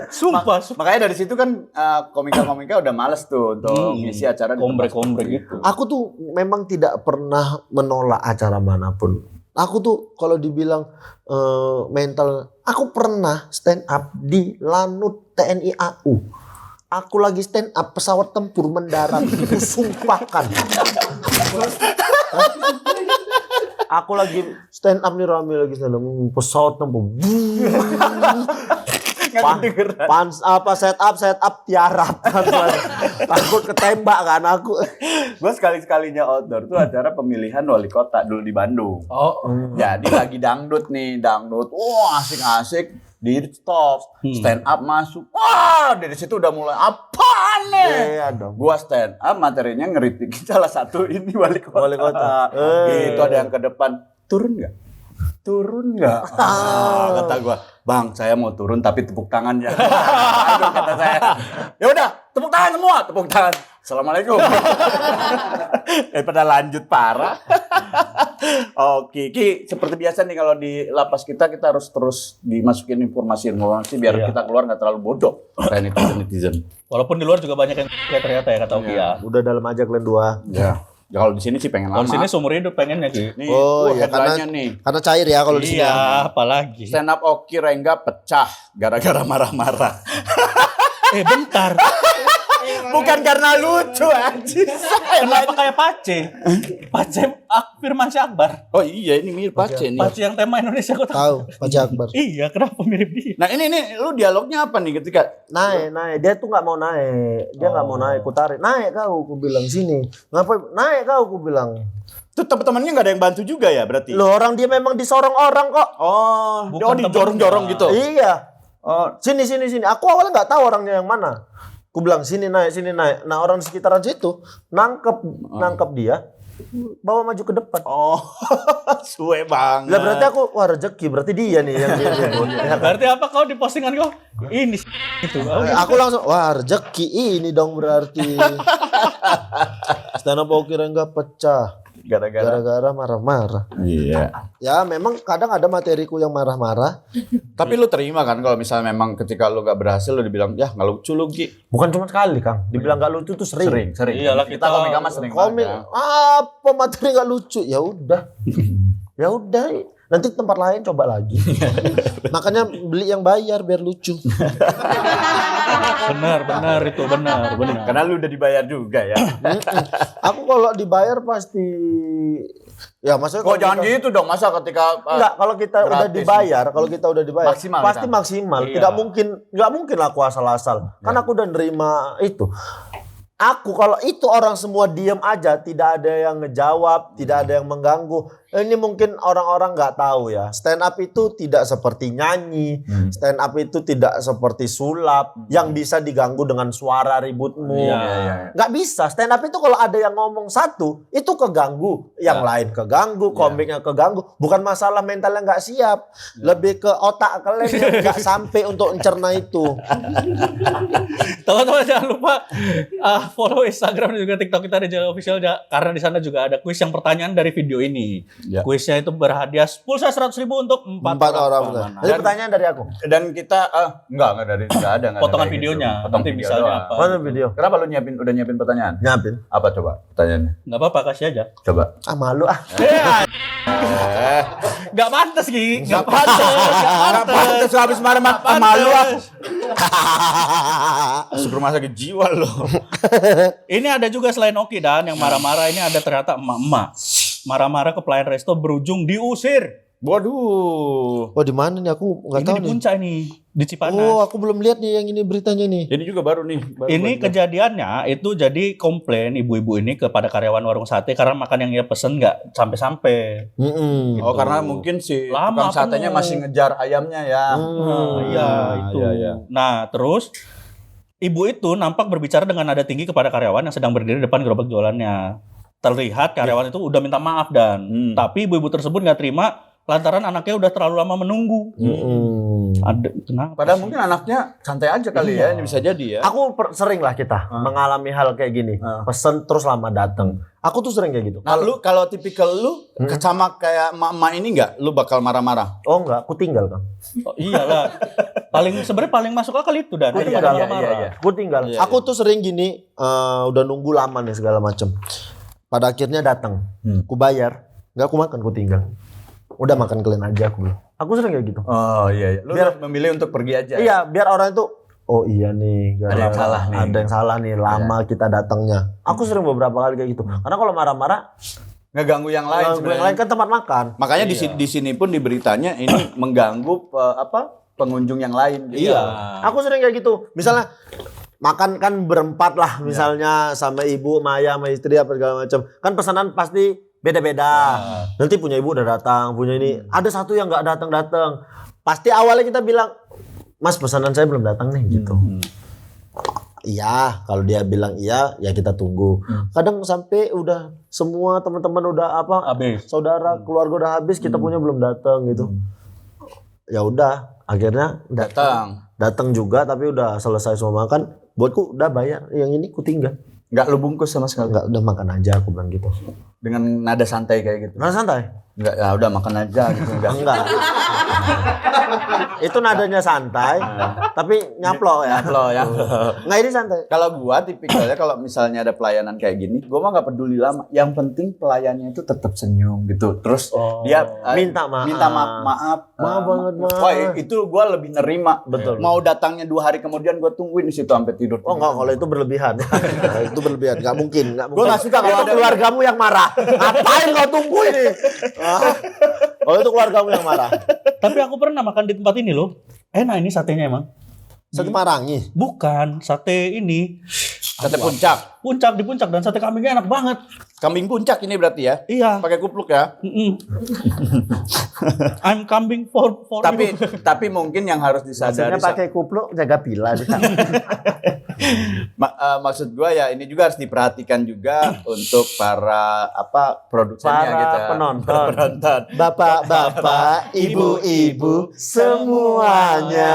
Sumpah. Makanya dari situ kan komika-komika udah males tuh untuk ngisi acara di Kombrek-kombrek tempat gitu. Aku tuh memang tidak pernah menolak acara manapun. Aku tuh kalau dibilang mental, aku pernah stand up di Lanut TNI AU. Aku lagi stand up pesawat tempur mendarat, aku sumpahkan. Aku lagi stand up nih rame lagi stand up pesawat tempur. Set up tiarap. Takut ketembak kan aku. Gue sekali-sekalinya outdoor tuh acara pemilihan wali kota dulu di Bandung. Oh, Jadi lagi dangdut. Wah asik-asik. Di stop, stand up masuk. Wah dari situ udah mulai apa nih? Iya dong. Gua stand up materinya ngeritik salah satu ini wali kota. Wali kota. Gitu ada yang ke depan. Turun nggak? Kata gua, Bang, saya mau turun tapi tepuk tangannya. Aduh, kata saya. Ya udah, tepuk tangan semua, tepuk tangan. Assalamualaikum. Daripada lanjut parah. Oke, Ki, seperti biasa nih kalau di lapas kita harus terus dimasukin informasi biar kita keluar nggak terlalu bodoh kayak netizen. walaupun di luar juga banyak yang kayak ternyata ya kata Oki ya. Udah dalam aja kalian dua. Ya. Ya kalau di sini sih pengen lama. Kalau di sini seumur hidup pengennya Ki. Nih, Oh iya headline-nya karena nih. karena cair ya kalau di sini. Iya, apalagi. Stand up Oki Rengga pecah gara-gara marah-marah. Bentar. Bukan karena lucu anjir. Kenapa kayak Pace? Pace Firman Syakbar. Oh iya ini mirip Pace nih. Pace yang tema Indonesia kok tahu. Tahu, Pak Jakbar. Iya, kenapa mirip dia? Nah ini lu dialognya apa nih ketika Naik. Dia tuh nggak mau naik. Dia nggak mau naik. Ku tarik. Naik kau, ku bilang sini. Ngapain? Naik kau, ku bilang. tuh teman-temannya nggak ada yang bantu juga ya berarti? Loh orang dia memang disorong orang kok. Oh, Bukan dijorong-jorong temennya. gitu. Iya. Oh, Sini. Aku awalnya nggak tahu orangnya yang mana. Ku bilang sini naik. Nah orang sekitaran situ nangkep dia, bawa maju ke depan. oh, suwe banget. Lah berarti aku wah rezeki, berarti dia nih yang dia. Berarti apa kau di postingan kau? Ini itu. Aku langsung wah rezeki ini dong berarti. Stand up Oki Rengga pecah gara-gara marah-marah. Iya. Ya memang kadang ada materiku yang marah-marah. Tapi lu terima kan kalau misalnya memang ketika lu gak berhasil lu dibilang ya nggak lucu lu Ki. Bukan cuma sekali Kang, dibilang gak lucu tuh sering. Iyalah, Kita komika mas sering Komik banget. apa materi gak lucu? Ya udah. Nanti tempat lain coba lagi. Makanya beli yang bayar biar lucu. Benar itu benar. Karena lu udah dibayar juga ya. Aku kalau dibayar pasti Ya maksudnya Kok jangan gitu dong, masa ketika enggak, kalau kita udah gratis. dibayar, Maksimal pasti kita. maksimal. Iya. Nggak mungkin lah aku asal-asal. Kan aku udah nerima itu. Aku kalau itu orang semua diam aja, tidak ada yang ngejawab, tidak ada yang mengganggu. Ini mungkin orang-orang nggak tahu ya. Stand up itu tidak seperti nyanyi, stand up itu tidak seperti sulap yang bisa diganggu dengan suara ributmu. Iya. Nggak bisa. Stand up itu kalau ada yang ngomong satu, itu keganggu. Yang lain keganggu, komiknya keganggu. Bukan masalah mentalnya nggak siap. Lebih ke otak kalian yang nggak sampai untuk mencerna itu. Teman-teman jangan lupa follow Instagram dan juga TikTok kita di Jail Official karena di sana juga ada kuis yang pertanyaan dari video ini. Ya. Kuisnya itu berhadiah pulsa 100.000 untuk 4 orang. pemenang. Jadi pertanyaan dari aku. Dan kita enggak ada. Potongan kayak videonya, gitu. Potong nanti video misalnya doang. apa. Mana video? Kenapa lu udah nyiapin pertanyaan? Nyapin. Apa coba pertanyaannya? Nggak apa-apa, kasih aja. Coba. Ah malu ah. Nggak pantas, Ki. Nggak pantas habis marah-marah malu ah. Masuk rumah sakit jiwa lo. Ini ada juga selain Oki dan yang marah-marah ini ada ternyata emak-emak. Marah-marah ke pelayan resto berujung diusir. Waduh. Oh di mana nih? Aku nggak Ini tahu di nih. Puncak ini, di Cipanas. Oh aku belum lihat nih yang ini beritanya nih. Ini juga baru nih. Ini kejadiannya itu jadi komplain ibu-ibu ini kepada karyawan warung sate karena makan yang ia pesen nggak sampai-sampai. Oh karena mungkin si Lama tukang satenya penuh. masih ngejar ayamnya ya. Iya itu. iya. Nah terus ibu itu nampak berbicara dengan nada tinggi kepada karyawan yang sedang berdiri di depan gerobak jualannya. Terlihat karyawan itu udah minta maaf dan tapi ibu-ibu tersebut nggak terima lantaran anaknya udah terlalu lama menunggu. Ada kenapa? Padahal mungkin anaknya santai aja kali ya. Ini bisa jadi ya. Aku sering lah kita mengalami hal kayak gini. Pesen terus lama datang. Aku tuh sering kayak gitu. Nah lu kalau tipikal lu sama kayak emak-emak ini nggak? Lu bakal marah-marah? Oh enggak, aku tinggal kan. Oh, iyalah. Sebenarnya paling masuk akal itu dan Aku itu tinggal. nggak marah. Aku tinggal. Iya, Aku tuh sering gini, udah nunggu lama nih segala macem. Pada akhirnya datang, ku bayar, nggak aku makan, ku tinggal. Udah makan kalian aja aku bilang. Aku sering kayak gitu. Oh iya. Lu Biar- memilih untuk pergi aja. Iya, biar orang itu oh iya nih, Ada yang salah nih. Ada yang salah nih, lama kita datangnya. Aku sering beberapa kali kayak gitu. Karena kalau marah-marah, Ngeganggu yang lain yang sebenarnya. lain kan tempat makan. Makanya di sini pun di beritanya ini mengganggu pengunjung yang lain. Gitu. Iya. Aku sering kayak gitu. Misalnya makan kan berempat lah, misalnya sama ibu, Maya, sama istri apa segala macam. Kan pesanan pasti beda-beda. Nanti punya ibu udah datang, punya ini. Ada satu yang nggak datang-datang. Pasti awalnya kita bilang, Mas pesanan saya belum datang nih gitu. Iya, kalau dia bilang iya, ya kita tunggu. Kadang sampai udah semua teman-teman udah Habis. saudara, keluarga udah habis, kita punya belum datang gitu. Ya udah, akhirnya datang juga tapi udah selesai semua makan. Buatku udah bayar, yang ini ku tinggal. Nggak lu bungkus sama sekali. Enggak, udah makan aja aku bilang gitu. Dengan nada santai kayak gitu. Nah santai? Enggak, ya udah makan aja gitu. Enggak. Itu nadanya santai, tapi nyaplok ya. Lo ya. Enggak, ini santai. Kalau gua tipikalnya kalau misalnya ada pelayanan kayak gini, gua mah nggak peduli lama. Yang penting pelayannya itu tetap senyum gitu. Terus dia Minta maaf. maaf. Maaf banget, maaf. Wah, itu gua lebih nerima. Betul. Mau datangnya 2 hari kemudian gua tungguin di situ sampai tidur. Oh enggak, kalau itu berlebihan. Itu berlebihan, enggak mungkin, enggak mungkin. Gua nggak suka kalau Itu ada- keluargamu yang marah. Ngapain kau tunggu ini? Kalau itu keluargamu yang marah. Tapi aku pernah makan di tempat ini loh. Enak ini satenya emang. Satu Marangi. Bukan, sate ini. Sate puncak. Di puncak dan sate kambingnya enak banget. Kambing puncak ini berarti ya. Iya. Pakai kupluk ya. I'm coming for Tapi you. tapi mungkin yang harus disadari Maksudnya pakai kupluk jaga pila dia. maksud gua ya ini juga harus diperhatikan juga untuk para produsennya Para gitu. penonton. Bapak-bapak, ibu-ibu, semuanya.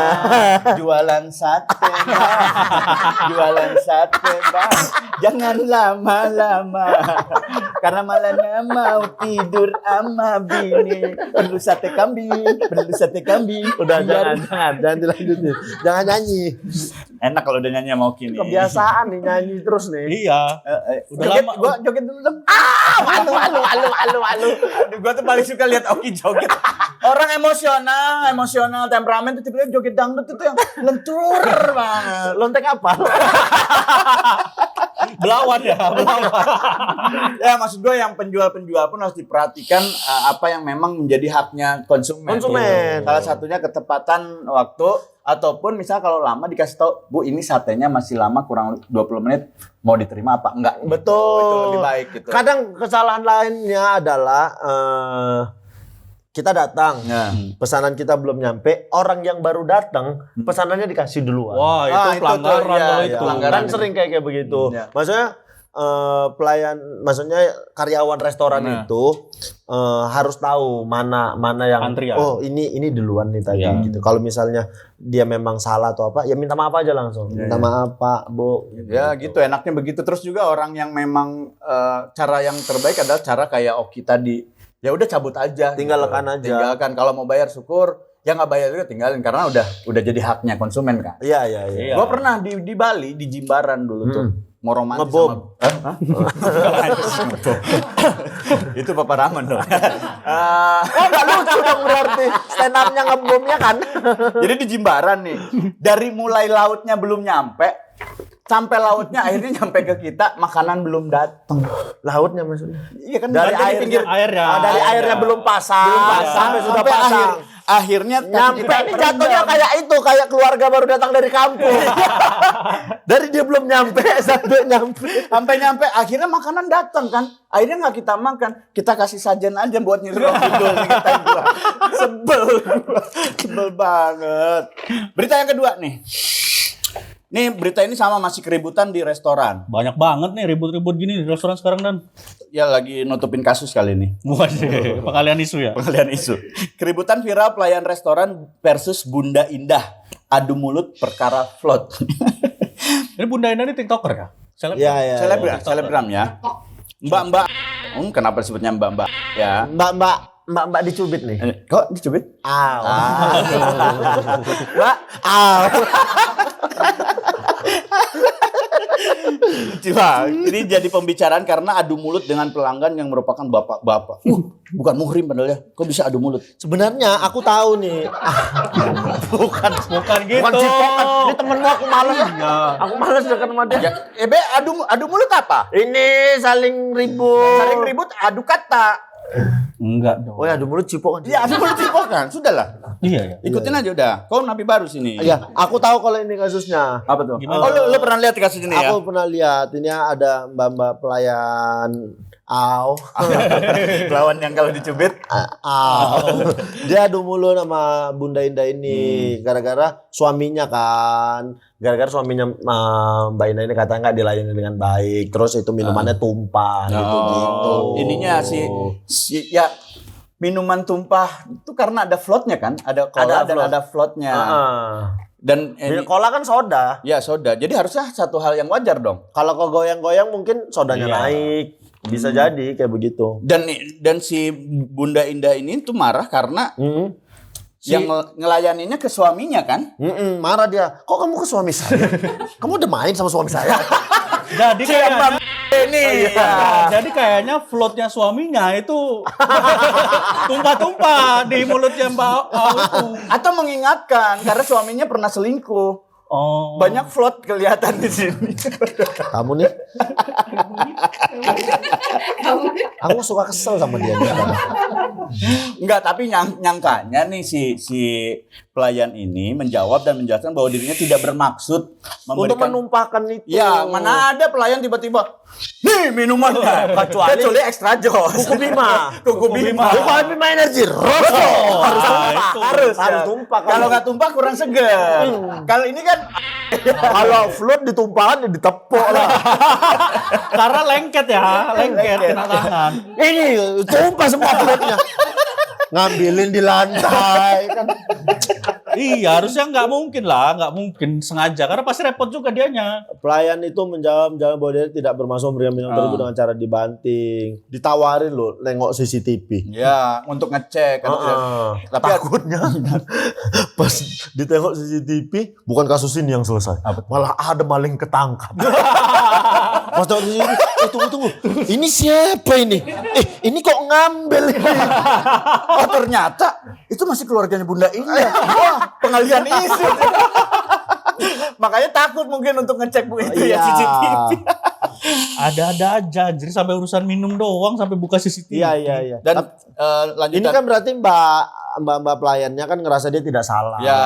Jualan sate, Bang. Jualan sate, Bang. Jangan lama-lama. Karena malamnya mau tidur sama bini. Perlu sate kambing, Udah Biar- jangan dilanjutin. Jangan nyanyi. Enak kalau udah nyanyi sama Oki nih. Kebiasaan nih nyanyi terus nih. Iya. Udah Joget, lama. gua joget dulu dong. Malu. Aduh, gua tuh paling suka lihat Oki joget. Orang emosional, temperamen tuh tiba-tiba joget dangdut itu yang lentur banget. Lontek apa? Belawan ya, belawan. Ya maksud gue yang penjual-penjual pun harus diperhatikan apa yang memang menjadi haknya konsumen. Salah satunya ketepatan waktu ataupun misal kalau lama dikasih tahu, Bu ini satenya masih lama kurang 20 menit mau diterima apa enggak? Betul. Itu lebih baik gitu. Kadang kesalahan lainnya adalah kita datang, pesanan kita belum nyampe, orang yang baru datang pesanannya dikasih duluan. Wah, itu pelanggaran tuh, ya, itu. Pelanggaran sering kayak begitu. Maksudnya maksudnya karyawan restoran itu harus tahu mana yang antrian. Oh ini duluan nih tadi gitu. Kalau misalnya dia memang salah atau apa, ya minta maaf aja langsung. Minta maaf Pak, Bu. Ya gitu enaknya begitu. Terus juga orang yang memang cara yang terbaik adalah cara kayak Oki tadi. Ya udah cabut aja. Tinggalkan aja. Tinggalkan. Kalau mau bayar syukur. Ya nggak bayar juga tinggalin karena udah jadi haknya konsumen kan. Iya. Gue pernah di Bali di Jimbaran dulu tuh. Mau romantis Ngebom. sama itu Papa Rahman dong. Nggak lucu dong berarti stand up-nya ngebomnya kan. Jadi di Jimbaran nih, dari mulai lautnya belum nyampe sampai lautnya akhirnya nyampe ke kita, makanan belum datang. Lautnya maksudnya. Iya kan Dari di pinggir airnya. Dari airnya belum pasang. Sampai sudah pasang. Akhirnya Nyampe ini jatuhnya kayak itu, kayak keluarga baru datang dari kampung. Dari dia belum nyampe sampai nyampe akhirnya makanan datang kan. Akhirnya nggak kita makan, kita kasih sajian aja buat nyuruh kita gua. Sebel banget. Berita yang kedua nih. Nih berita ini sama masih keributan di restoran. Banyak banget nih ribut-ribut gini di restoran sekarang Dan. Ya lagi nutupin kasus kali ini. Waduh, pengalian isu ya. Pengalian isu. Keributan viral pelayan restoran versus Bunda Indah. Adu mulut perkara float. Ini Bunda Indah ini TikToker ya? Iya. Selebgram ya. Mbak. Kenapa disebutnya Mbak? Ya. Mbak dicubit nih. Kok dicubit? Aw. Mbak, aw. Coba, ini jadi pembicaraan karena adu mulut dengan pelanggan yang merupakan bapak-bapak. Bukan muhrim padahal ya. Kok bisa adu mulut? Sebenarnya aku tahu nih. Bukan gitu. Bukan cipokan. Ini temenmu aku males. Aku males dekat sama dia. Ya, adu mulut apa? Ini saling ribut. Saling ribut adu kata. Enggak dong. Oh ya, adu mulut cipokan. Ya, adu mulut cipokan. Sudahlah. Iya. Ikutin aja udah. Kau napi baru sini. Iya, aku tahu kalau ini kasusnya. Apa tuh? Gimana? Oh, lu pernah lihat kasus ini ya? Aku pernah lihat. Ini ada mbak-mbak pelayan. Aw. Lawan yang kalau dicubit. Aw. Dia adu mulut sama Bunda Indah ini. Gara-gara suaminya kan. Gara-gara suaminya Mbak Indah ini katanya nggak dilayani dengan baik. Terus itu minumannya tumpah gitu-gitu. Ininya si ya minuman tumpah itu karena ada floatnya kan? Ada cola dan ada floatnya. Dan Cola kan soda. ya soda. Jadi harusnya satu hal yang wajar dong. Kalau kau goyang-goyang mungkin sodanya naik. Bisa jadi kayak begitu. Dan si Bunda Indah ini tuh marah karena yang ngelayaninya ke suaminya kan? Marah dia. Kok kamu ke suami saya? Kamu udah main sama suami saya? Jadi kayaknya Ini. jadi kayaknya floatnya suaminya itu tumpah-tumpah di mulutnya Mbak Au itu. Atau mengingatkan karena suaminya pernah selingkuh. Oh. Banyak float kelihatan di sini. Kamu nih. Aku suka kesel sama dia nih. Enggak, tapi nyangkanya nih si pelayan ini menjawab dan menjelaskan bahwa dirinya tidak bermaksud Untuk menumpahkan itu. Ya, mana ada pelayan tiba-tiba nih minumannya kecuali extra jos. Kuku Bima. Kuku Bima. Kuku Bima energi. Harus tumpah. Kalau nggak tumpah kurang seger. Kalau ini kan Kalau float ditumpahkan ya ditepuk lah. Karena lengket kena tangan. Ini tumpah semua floatnya. Ngambilin di lantai kan. Iya, harusnya nggak mungkin sengaja karena pasti repot juga dianya. Pelayan itu menjawab bahwa dia tidak bermaksud memberikan minum tersebut dengan cara dibanting. Ditawarin loh, nengok CCTV. ya untuk ngecek. Tapi takutnya pas ditengok CCTV bukan kasus ini yang selesai. Malah ada maling ketangkap. Pas tengok CCTV, tunggu. Ini siapa ini? Ini kok ngambil ini? Oh ternyata itu masih keluarganya Bunda Indah. Wah, pengalian isu. Makanya takut mungkin untuk ngecek bu itu Iya. ya CCTV. Ada-ada aja, jadi sampai urusan minum doang sampai buka CCTV. Iya. Dan lanjutan. Ini kan berarti mbak pelayannya kan ngerasa dia tidak salah. Ya.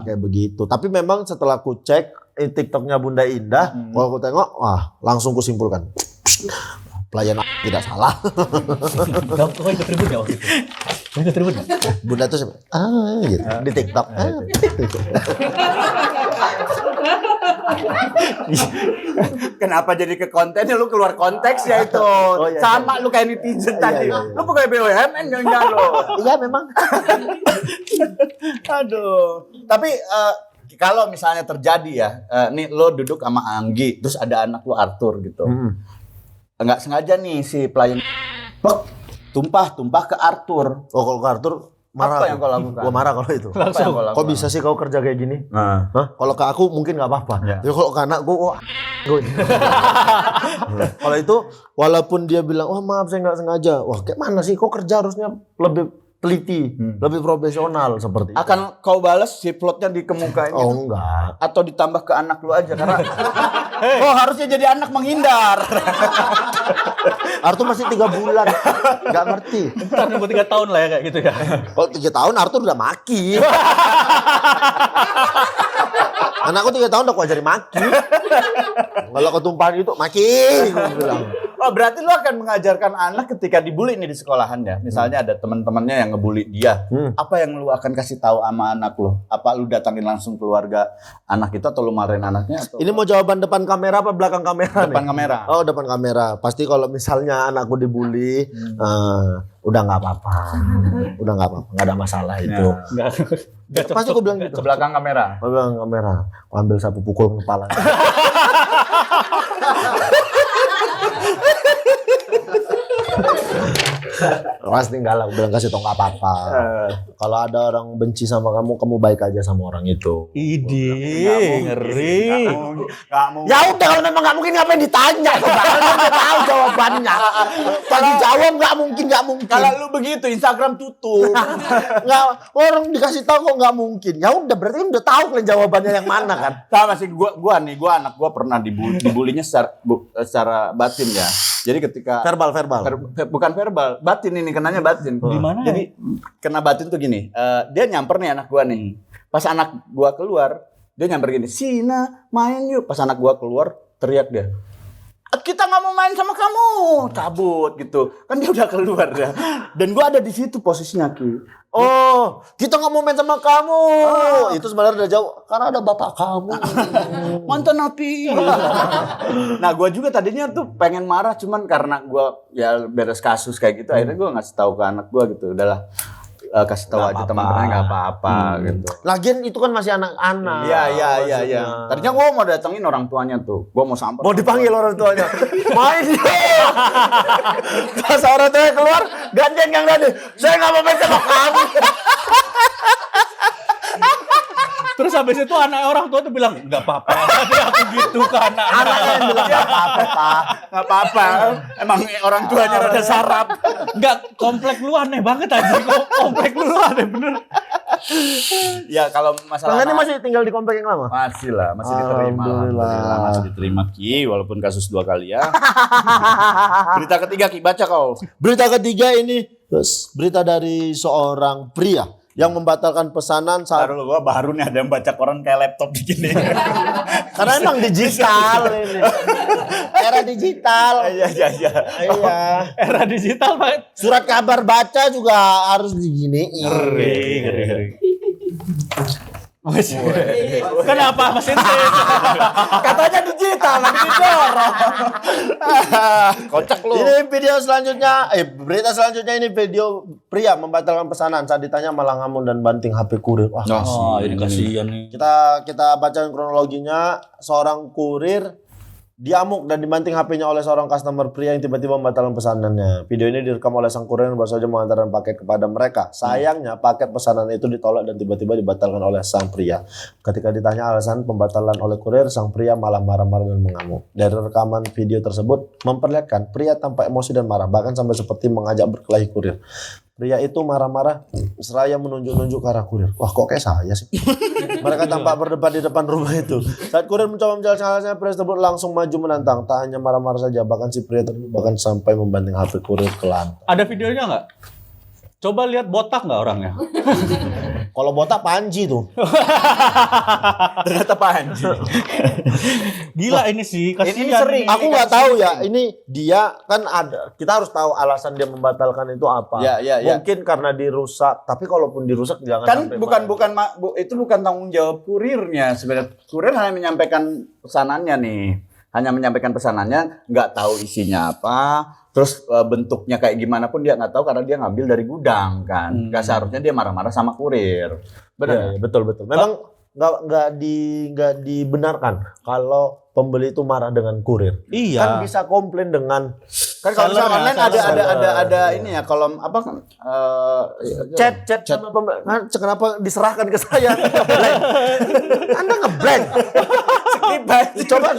Kayak begitu. Tapi memang setelah aku cek TikToknya Bunda Indah, kalau aku tengok, wah langsung kusimpulkan. Pelayan tidak salah. Kau ikut ribut ya waktu itu? Kau ikut ribut nggak? Bunda tuh sampai, gitu. Di TikTok. Kenapa jadi ke kontennya lu keluar konteks ya itu. Iya. Sama lu kayak netizen tadi. Iya. Lu pegawai BUMN jangan lo. Iya memang. Aduh. Tapi kalau misalnya terjadi ya, nih lo duduk sama Anggi, terus ada anak lo Arthur gitu. Nggak sengaja nih si pelayan tumpah ke Arthur. Oh kalau ke Arthur marah. Apa yang kau lakukan? Gua marah kalau itu. Apa yang kau lakukan? Kok bisa sih kau kerja kayak gini? Nah. Hah? Kalau ke aku mungkin nggak apa-apa. Ya. Tapi kalau ke anak gue, kalau itu walaupun dia bilang, oh maaf saya nggak sengaja. Wah kayak mana sih? Kau kerja harusnya lebih teliti, lebih profesional seperti itu. Akan kau balas si plotnya di kemukanya? Oh enggak. Atau ditambah ke anak lu aja karena oh harusnya jadi anak menghindar. Arthur masih 3 bulan, nggak ngerti. Ntar nunggu 3 tahun lah ya kayak gitu ya. Kalau 3 tahun Arthur udah maki. Anakku 3 tahun udah aku ajari maki. Kalau ketumpahan itu maki. Gua bilang. Oh berarti lu akan mengajarkan anak ketika dibully nih di sekolahan ya. Misalnya ada teman-temannya yang ngebully dia. Apa yang lu akan kasih tahu sama anak lu? Apa lu datangin langsung keluarga anak itu atau lu marahin anaknya? Atau Ini mau jawaban depan kamera apa belakang kamera depan nih? kamera? Oh depan kamera. Pasti kalau misalnya anakku dibully, udah nggak apa-apa, udah nggak apa-apa, nggak ada masalah itu. Nggak Pasti aku bilang gitu. Ke belakang kamera. Aku bilang kamera, aku ambil sapu pukul kepala. Pasti enggak lah, aku bilang kasih tau nggak apa-apa. Kalau ada orang benci sama kamu, kamu baik aja sama orang itu. Ide, ngeri. Nggak mungkin. Ya udah kalau memang nggak mungkin ngapain ditanya? Kalau dia tahu jawabannya. Kalau jawab nggak mungkin. Kalau lu begitu Instagram tutup. Nggak, orang dikasih tahu kok nggak mungkin. Ya udah berarti kan udah tahu kalian jawabannya yang mana kan? Sama sih gua anak gua pernah dibulinya secara batin ya. Jadi ketika Verbal. bukan verbal, batin ini kenanya batin. Di mana? Jadi kena batin tuh gini, dia nyamper nih anak gua nih. Pas anak gua keluar, dia nyamper gini, "Sina, main yuk." Pas anak gua keluar, teriak dia, "Kita nggak mau main sama kamu." Cabut gitu. Kan dia udah keluar ya. Dan gua ada di situ posisinya, Ki. Oh, kita nggak mau main sama kamu. Itu sebenarnya udah jauh karena ada bapak kamu. Mantan api. Nah, gua juga tadinya tuh pengen marah cuman karena gua ya beres kasus kayak gitu, akhirnya gua ngasih tahu ke anak gua gitu. Udahlah, kasih tahu Nggak aja apa-apa. teman-temannya nggak apa-apa gitu. Lagian itu kan masih anak-anak. Iya. maksudnya. Tadinya gua mau datengin orang tuanya tuh. Gua mau samper. Mau dipanggil orang tuanya. Main yuk. Pas orang tuanya keluar, gantian Kang Dani. Saya nggak mau main sama kamu. Terus habis itu anak orang tua tuh bilang, nggak apa-apa. Tadi aku gitu ke anaknya. Anaknya yang bilang nggak apa-apa. Nggak apa-apa. Emang orang tuanya rada sarap. Nggak, komplek lu aneh banget aja. Komplek lu aneh bener. Ya kalau masalah Kang Dani masih tinggal di komplek yang lama? masih lah, masih diterima. Alhamdulillah. Masih diterima Ki, walaupun kasus 2 kali ya. Berita ketiga Ki, baca kau. Berita ketiga ini berita dari seorang pria yang membatalkan pesanan saat Gua baru nih ada yang baca koran kayak laptop begini. karena emang digital ini. Era digital. Iya. Iya. Era digital, Pak. Surat kabar baca juga harus diginiin. Ngeri. Kenapa Mas Ente? Katanya digital, lagi didorong. Kocak lu. Ini video selanjutnya, berita selanjutnya ini video pria membatalkan pesanan saat ditanya malah ngamun dan banting HP kurir. Wah, Oh, ini kasihan nih. kita bacain kronologinya. Seorang kurir diamuk dan dibanting HP-nya oleh seorang customer pria yang tiba-tiba membatalkan pesanannya. Video ini direkam oleh sang kurir yang baru saja mengantarkan paket kepada mereka. Sayangnya paket pesanan itu ditolak dan tiba-tiba dibatalkan oleh sang pria. Ketika ditanya alasan pembatalan oleh kurir, sang pria malah marah-marah dan mengamuk. Dari rekaman video tersebut memperlihatkan pria tampak emosi dan marah, bahkan sampai seperti mengajak berkelahi kurir. Pria itu marah-marah seraya menunjuk-nunjuk ke arah kurir. Wah, kok kayak saya sih? Mereka tampak berdebat di depan rumah itu. Saat kurir mencoba menjelaskan alasannya, pria tersebut langsung maju menantang. Tak hanya marah-marah saja, bahkan si pria tersebut bahkan sampai membanting HP kurir ke lantai. Ada videonya nggak? Coba lihat botak nggak orangnya? Kalau botak Panji tuh. Ternyata Panji. Gila ini sih. Ini Kasihan sering. Aku nggak tahu ya. Ini dia kan ada. Kita harus tahu alasan dia membatalkan itu apa. Ya. Mungkin karena dirusak. Tapi kalaupun dirusak jangan Kan sampai itu bukan tanggung jawab kurirnya sebenarnya. Kurir hanya menyampaikan pesanannya nih. Hanya menyampaikan pesanannya, nggak tahu isinya apa. Terus bentuknya kayak gimana pun dia nggak tahu karena dia ngambil dari gudang kan. Nggak seharusnya dia marah-marah sama kurir. Benar. Ya, betul. Memang nggak dibenarkan kalau pembeli itu marah dengan kurir. Iya. Kan bisa komplain dengan Kan kalau Seller misalnya ya, online ada seller. ini ya kolom apa chat sama pembeli. Kan kenapa diserahkan ke saya? Blank. Anda ngeblank. Coba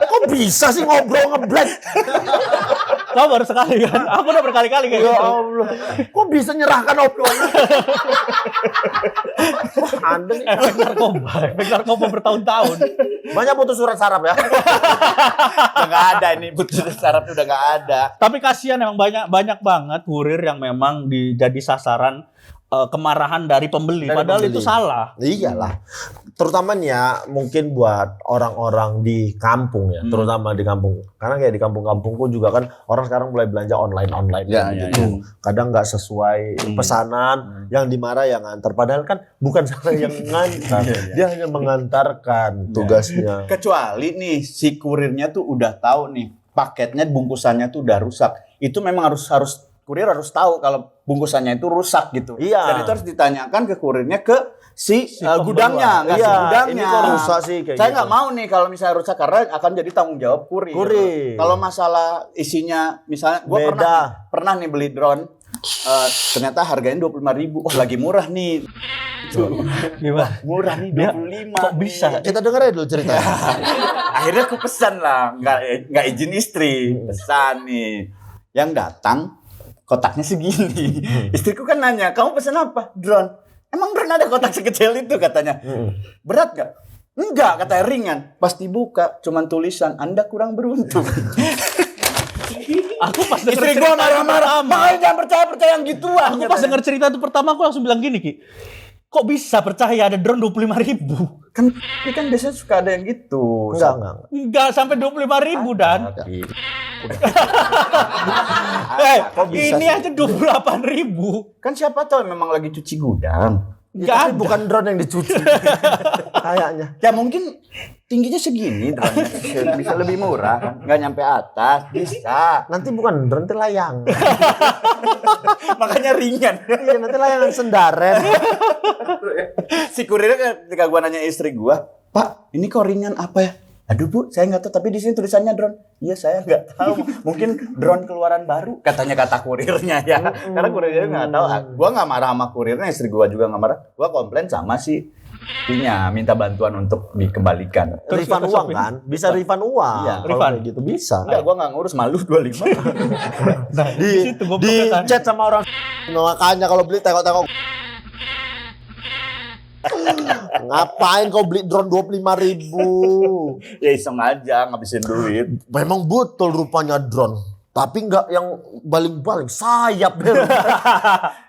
kok bisa sih ngobrol ngeblank? Kau baru sekali kan? Aku udah berkali-kali kayak Ya gitu. Allah. Kok bisa nyerahkan obrolan? Wah, Anda nih Efek narkoba bertahun-tahun. banyak butuh surat sarap ya. udah nggak ada ini butuh syarat udah nggak ada. Tapi kasihan emang banyak banget kurir yang memang jadi sasaran kemarahan dari pembeli. Dari Padahal pembeli. itu salah. Iyalah. Terutama nih ya mungkin buat orang-orang di kampung ya, terutama di kampung. Karena kayak di kampung-kampungku juga kan orang sekarang mulai belanja online Ya, gitu. Kadang nggak sesuai pesanan, yang dimarah yang ngantar. Padahal kan bukan saya yang ngantar, dia hanya mengantarkan tugasnya. Kecuali nih si kurirnya tuh udah tahu nih paketnya bungkusannya tuh udah rusak. Itu memang harus kurir harus tahu kalau bungkusannya itu rusak gitu. Iya. Dan itu harus ditanyakan ke kurirnya ke si pembawa. gudangnya, nggak si Iya, gudangnya. ini kok rusak sih kayak Saya gitu. nggak mau nih kalau misalnya rusak karena akan jadi tanggung jawab kurir. Kurir. Kalau masalah isinya misalnya gue Beda. pernah nih beli drone ternyata harganya 25.000. Oh, lagi murah nih. Gimana? Murah nih 25. Kok bisa? Kita denger aja dulu ceritanya. Akhirnya aku pesan lah, nggak izin istri, pesan nih. Yang datang kotaknya segini. Istriku kan nanya, kamu pesan apa? Drone. Emang drone ada kotak sekecil itu katanya. Berat nggak? Enggak, katanya ringan. Pas dibuka, cuman tulisan, Anda kurang beruntung. Aku pas denger Istri cerita gua itu marah-marah. pertama, Makanya jangan percaya yang gituan. aku pas denger cerita itu pertama aku langsung bilang gini, Ki. Kok bisa percaya ada drone 25.000? Kan biasanya suka ada yang gitu. Enggak. Enggak sampai 25.000 Dan. Kok bisa Ini sih? aja 28.000. Kan siapa tahu memang lagi cuci gudang. Enggak Tapi ada. bukan drone yang dicuci. Kayaknya. Ya mungkin tingginya segini drone-nya. Bisa lebih murah kan? Nggak nyampe atas, bisa. Nanti bukan drone, nanti layang. Makanya ringan. Iya, nanti layangan sendaren. Si kurirnya ketika gua nanya istri gua, Pak, ini kok ringan apa ya? Aduh Bu, saya nggak tahu. Tapi di sini tulisannya drone. Iya, saya nggak tahu. Mungkin drone keluaran baru. Katanya kata kurirnya ya. Karena kurirnya nggak tahu. Gua nggak marah sama kurirnya, istri gua juga nggak marah. Gua komplain sama si nya minta bantuan untuk dikembalikan. Terus Refund kata uang Sofi? kan? Bisa refund uang. Iya, Kalau refund. kayak gitu bisa. Enggak, gua nggak ngurus, malu 25. Nah, Di situ gobloknya kan. chat sama orang. Makanya kalau beli tengok-tengok. Ngapain kau beli drone 25.000? Ya iseng aja ngabisin duit. Memang betul rupanya drone. Tapi nggak yang baling-baling, sayap.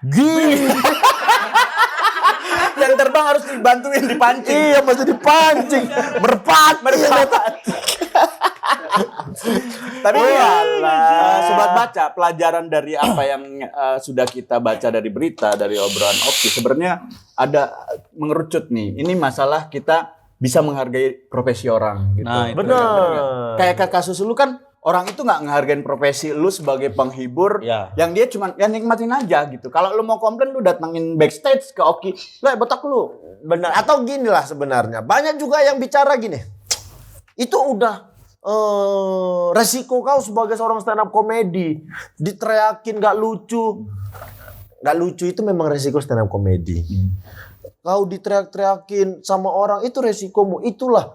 Gini. Yang terbang harus dibantuin dipancing. Iya, masih dipancing. Merpati. Tapi sobat baca, pelajaran dari apa yang sudah kita baca dari berita, dari obrolan Oki, sebenarnya ada mengerucut nih. Ini masalah kita bisa menghargai profesi orang gitu. Nah, itu. Benar. Kayak kasus lu kan orang itu nggak ngehargain profesi lu sebagai penghibur, Ya. yang dia cuma ya nikmatin aja gitu. Kalau lu mau komplain, lu datangin backstage ke Oki, botak lu. Benar. Atau gini lah sebenarnya. Banyak juga yang bicara gini. Itu udah resiko kau sebagai seorang stand up komedi. Diteriakin gak lucu. Gak lucu itu memang resiko stand up komedi. Kau diteriak-teriakin sama orang, itu resikomu. Itulah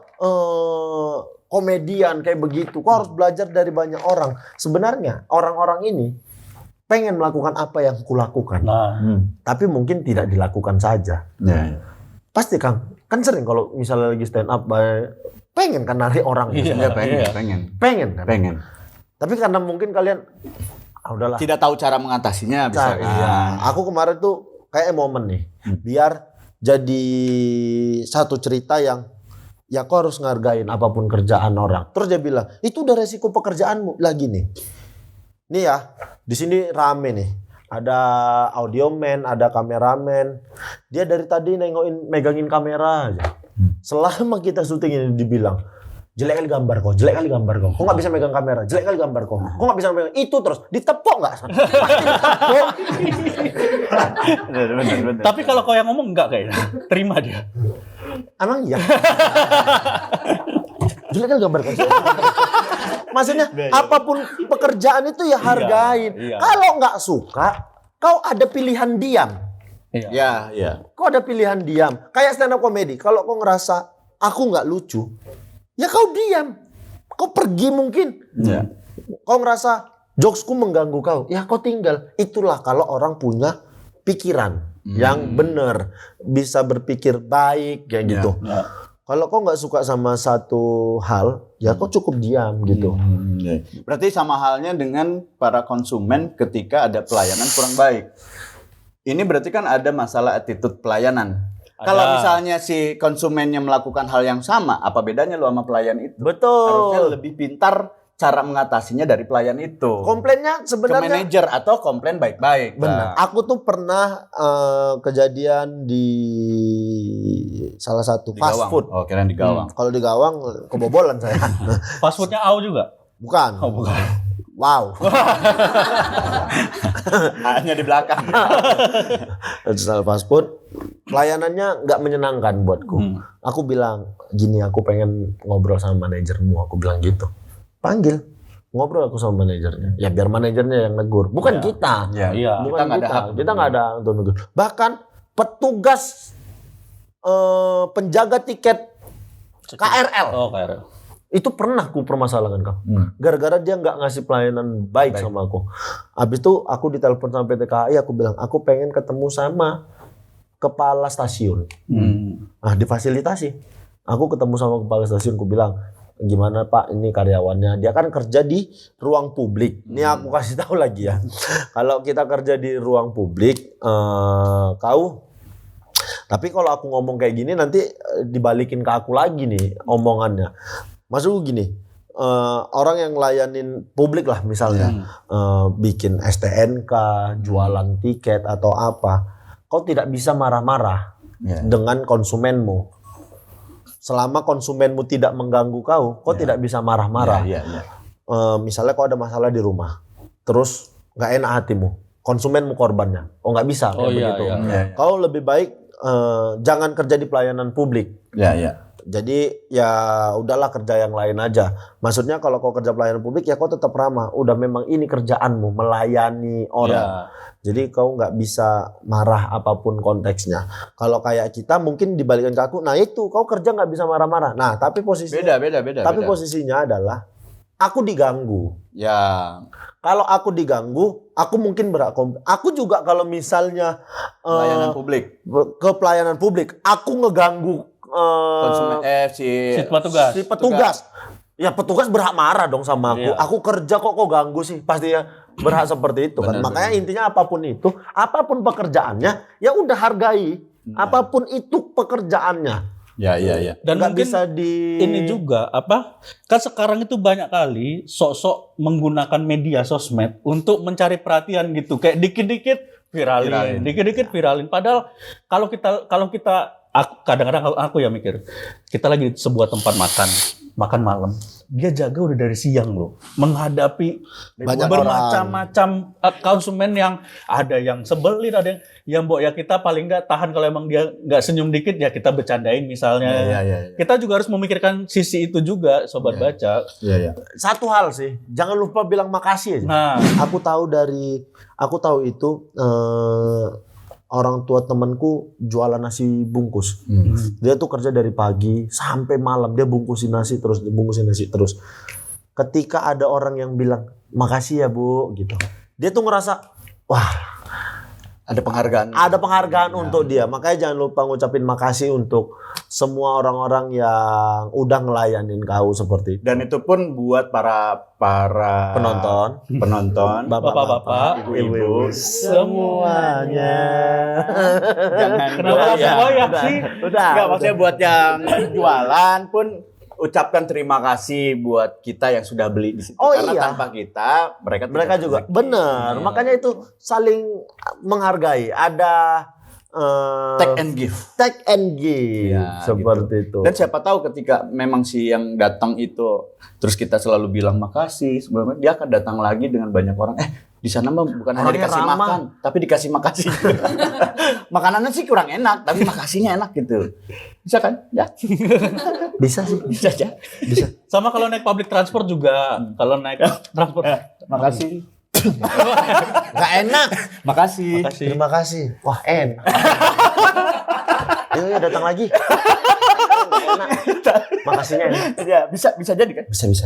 komedian kayak begitu. Kau harus belajar dari banyak orang. Sebenarnya orang-orang ini pengen melakukan apa yang kulakukan. Nah, Tapi mungkin tidak dilakukan saja. Ya. Pasti Kang, kan sering kalau misalnya lagi stand up, pengen kan narik orang. Iya. Pengen. Pengen kan. Pengen. Tapi karena mungkin kalian, udahlah. Tidak tahu cara mengatasinya bisa. Aku kemarin tuh kayak momen nih, biar jadi satu cerita yang ya kau harus ngargain apapun kerjaan orang. Terus dia bilang, itu udah resiko pekerjaanmu lagi nih. Nih ya, di sini rame nih. Ada audioman, ada kameramen. Dia dari tadi megangin kamera aja. Selama kita syuting ini dibilang, jelek kali gambar kau, jelek kali gambar kau. Kok nggak bisa megang kamera, jelek kali gambar kau. Kok nggak bisa megang itu terus, ditepok nggak? Pasti ditepok. Bener. tapi kalau kau yang ngomong enggak kayaknya. Terima dia. Emang iya. Jelek kali gambar kau. Maksudnya apapun pekerjaan itu ya hargain. Iya. Kalau nggak suka, kau ada pilihan diam. Ya. Kau ada pilihan diam. Kayak stand up comedy. Kalau kau ngerasa aku nggak lucu, ya kau diam. Kau pergi mungkin. Ya. Kau ngerasa jokesku mengganggu kau, ya kau tinggal. Itulah kalau orang punya pikiran yang benar, bisa berpikir baik kayak gitu. Ya. Kalau kau nggak suka sama satu hal, ya kau cukup diam gitu. Berarti sama halnya dengan para konsumen ketika ada pelayanan kurang baik. Ini berarti kan ada masalah attitude pelayanan. Kalau misalnya si konsumennya melakukan hal yang sama, apa bedanya lu sama pelayan itu? Betul. Harusnya lebih pintar cara mengatasinya dari pelayan itu. Komplainnya Ke sebenarnya manajer atau komplain baik-baik. benar. Aku tuh pernah kejadian di salah satu Di fast gawang. food. Oh, kirain di gawang. Kalau di gawang kebobolan saya. Fast foodnya AU juga? Bukan. Oh, bukan. Wow. Hanya di belakang. Salah fast food. Pelayanannya nggak menyenangkan buatku. Aku bilang, gini aku pengen ngobrol sama manajermu. Aku bilang gitu. Panggil. Ngobrol aku sama manajernya. Ya biar manajernya yang negur. Bukan kita. Iya. Bukan Kita nggak ada hak. Kita nggak ada untuk negur. Bahkan petugas penjaga tiket KRL. Oh, KRL. Itu pernah ku permasalahkan Kang. Gara-gara dia nggak ngasih pelayanan baik sama aku. Habis itu aku ditelepon sama PT KAI, aku bilang, aku pengen ketemu sama kepala stasiun. Nah, difasilitasi. Aku ketemu sama kepala stasiun, aku bilang, gimana Pak, ini karyawannya. Dia kan kerja di ruang publik. Ini aku kasih tahu lagi ya. Kalau kita kerja di ruang publik, tapi kalau aku ngomong kayak gini nanti dibalikin ke aku lagi nih omongannya. Maksudku gini, orang yang layanin publik lah misalnya, bikin STNK, jualan tiket atau apa, kau tidak bisa marah-marah dengan konsumenmu. Selama konsumenmu tidak mengganggu kau tidak bisa marah-marah. Misalnya kau ada masalah di rumah, terus nggak enak hatimu, konsumenmu korbannya, nggak bisa kayak begitu. Kau lebih baik jangan kerja di pelayanan publik. Jadi ya udahlah kerja yang lain aja. Maksudnya kalau kau kerja pelayanan publik ya kau tetap ramah. Udah memang ini kerjaanmu, melayani orang. Jadi kau nggak bisa marah apapun konteksnya. Kalau kayak kita mungkin dibalikin ke aku. Nah itu kau kerja nggak bisa marah-marah. Nah tapi posisinya Beda. Tapi posisinya adalah aku diganggu. Ya. Kalau aku diganggu, aku mungkin berhak. Aku juga kalau misalnya Pelayanan publik. ke pelayanan publik, aku ngeganggu Konsumen Si petugas. si petugas. Ya petugas berhak marah dong sama aku. Iya. Aku kerja kok ganggu sih. Pasti ya berhak seperti itu kan. Makanya intinya apapun itu, apapun pekerjaannya, ya udah hargai. Apapun itu pekerjaannya. Ya. Dan Nggak mungkin bisa ini juga kan sekarang itu banyak kali sok-sok menggunakan media sosmed untuk mencari perhatian gitu, kayak dikit-dikit viralin, dikit-dikit viralin. Padahal kalau kita kadang-kadang aku ya mikir, kita lagi di sebuah tempat makan malam, dia jaga udah dari siang loh, menghadapi Banyak bermacam-macam konsumen yang ada yang sebelin, ada yang mbok ya kita paling nggak tahan kalau emang dia nggak senyum dikit ya kita bercandain misalnya. Kita juga harus memikirkan sisi itu juga, sobat baca. Satu hal sih, jangan lupa bilang makasih aja. Nah, Aku tahu itu orang tua temanku jualan nasi bungkus. Dia tuh kerja dari pagi sampai malam, dia bungkusin nasi terus. Ketika ada orang yang bilang makasih ya Bu gitu, dia tuh ngerasa wah, Ada penghargaan. ada penghargaan untuk dia. Makanya jangan lupa ngucapin makasih untuk semua orang-orang yang udah ngelayanin kau seperti itu. Dan itu pun buat para penonton, Bapak-bapak, ibu-ibu, semuanya. jangan Kenapa goyang sih? Udah. Enggak, maksudnya buat yang jualan pun ucapkan terima kasih buat kita yang sudah beli di situ. Oh, Karena iya. tanpa kita, mereka tidak Mereka juga rezeki. benar. Makanya itu saling menghargai. Ada Take and give. take and give Ya, seperti itu. Dan siapa tahu ketika memang si yang datang itu, terus kita selalu bilang makasih, sebelumnya dia akan datang lagi dengan banyak orang. Di sana mah bukan hanya Orangnya dikasih ramah. makan, tapi dikasih makasih. Makanannya sih kurang enak, tapi makasihnya enak gitu. Bisa kan? Ya, Bisa sih. bisa aja. Bisa. Sama kalau naik public transport juga. Kalau naik transport. Makasih. Nggak enak. Makasih. Makasih. Terima kasih. Wah, enak. Yuk, datang lagi. Enak. Makasihnya enak. Ya, bisa jadi kan? Bisa.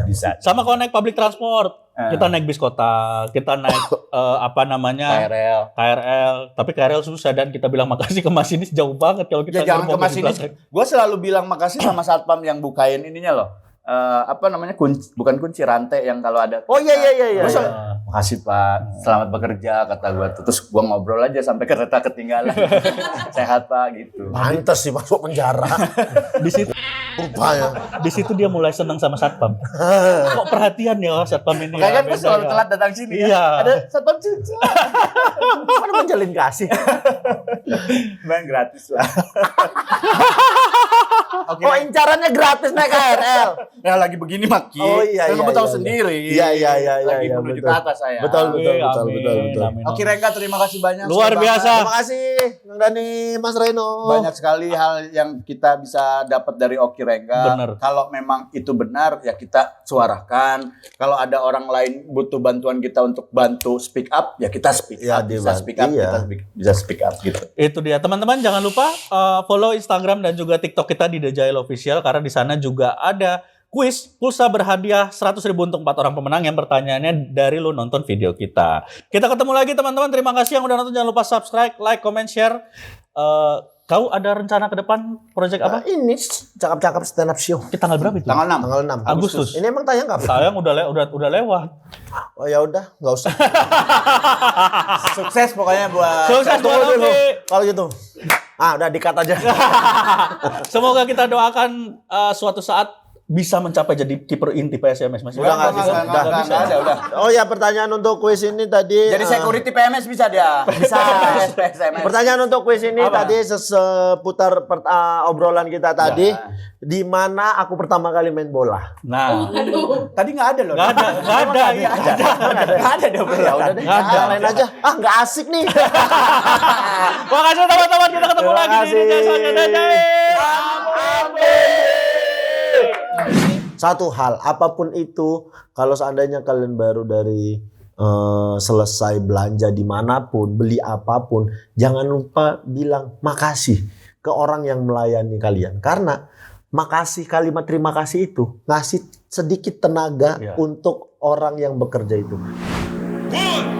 Bisa. Sama kalau naik public transport. Kita naik bis kota, kita naik KRL. Tapi KRL susah dan kita bilang makasih ke masinis jauh banget kalau kita Ya jangan ke ngomong di masinis. belakang. Gue selalu bilang makasih sama satpam yang bukain ininya loh. Bukan kunci rantai yang kalau ada. Oh iya. Gua selalu, makasih Pak, selamat bekerja kata gue. Terus gue ngobrol aja sampai kereta ketinggalan. Sehat Pak gitu. Pantes sih masuk penjara. Di situ Rupanya. di situ dia mulai senang sama satpam. Kok perhatian ya satpam ini. Makanya ya, kan gue beda selalu ya. telat datang sini. Iya. Ya. Ada satpam cuci. Mana menjalin kasih. Main gratis lah. Oke. Oh, incarannya gratis naik KRL. Ya lagi begini maki. Oh, iya, Kan iya, kamu tahu iya. sendiri. Iya, Lagi iya, menuju betul. ke atas saya. Betul. Amin. Oke Rengga, terima kasih banyak. Luar Sudah biasa. Terima kasih Kang Dani, Mas Reno. banyak sekali hal yang kita bisa dapat dari Oki Rengga. Bener. Kalau memang itu benar ya kita suarakan. Kalau ada orang lain butuh bantuan kita untuk bantu speak up ya kita speak Ya, up. Bisa dibantu, speak up, iya. kita bisa speak up gitu. Itu dia teman-teman, jangan lupa follow Instagram dan juga TikTok kita di The Jail Official karena di sana juga ada kuis pulsa berhadiah 100.000 untuk 4 orang pemenang yang pertanyaannya dari lu nonton video kita. Kita ketemu lagi teman-teman. Terima kasih yang udah nonton. Jangan lupa subscribe, like, comment, share. Kau ada rencana ke depan proyek apa? Ini cakap-cakap stand up show. Kita tanggal berapa itu? Tanggal 6. Tanggal 6 Agustus. Ini emang tayang kapan? Sayang udah lewat. Oh ya udah, enggak usah. Sukses pokoknya buat Sukses buat Tunggu dulu. Oki. Kalau gitu. Udah di-cut aja. Semoga kita doakan suatu saat bisa mencapai jadi kiper inti PSMS Mas. Udah nggak bisa. Udah. Oh ya, pertanyaan untuk kuis ini tadi. Jadi security PMS bisa dia. Bisa. PSMS. Pertanyaan untuk kuis ini Apa? tadi seputar obrolan kita tadi. Ya. Di mana aku pertama kali main bola? Nah, Tadi nggak ada loh. nggak ada. Nggak ada dia. Ya udah deh, Nggak ada. yang lain aja. Nggak asik nih. Makasih teman-teman, kita ketemu Terima lagi di kasih. Dija Soalnya Jail. Satu hal, apapun itu, kalau seandainya kalian baru dari selesai belanja dimanapun, beli apapun, jangan lupa bilang makasih ke orang yang melayani kalian. Karena makasih, kalimat terima kasih itu ngasih sedikit tenaga Ya. untuk orang yang bekerja itu. Good.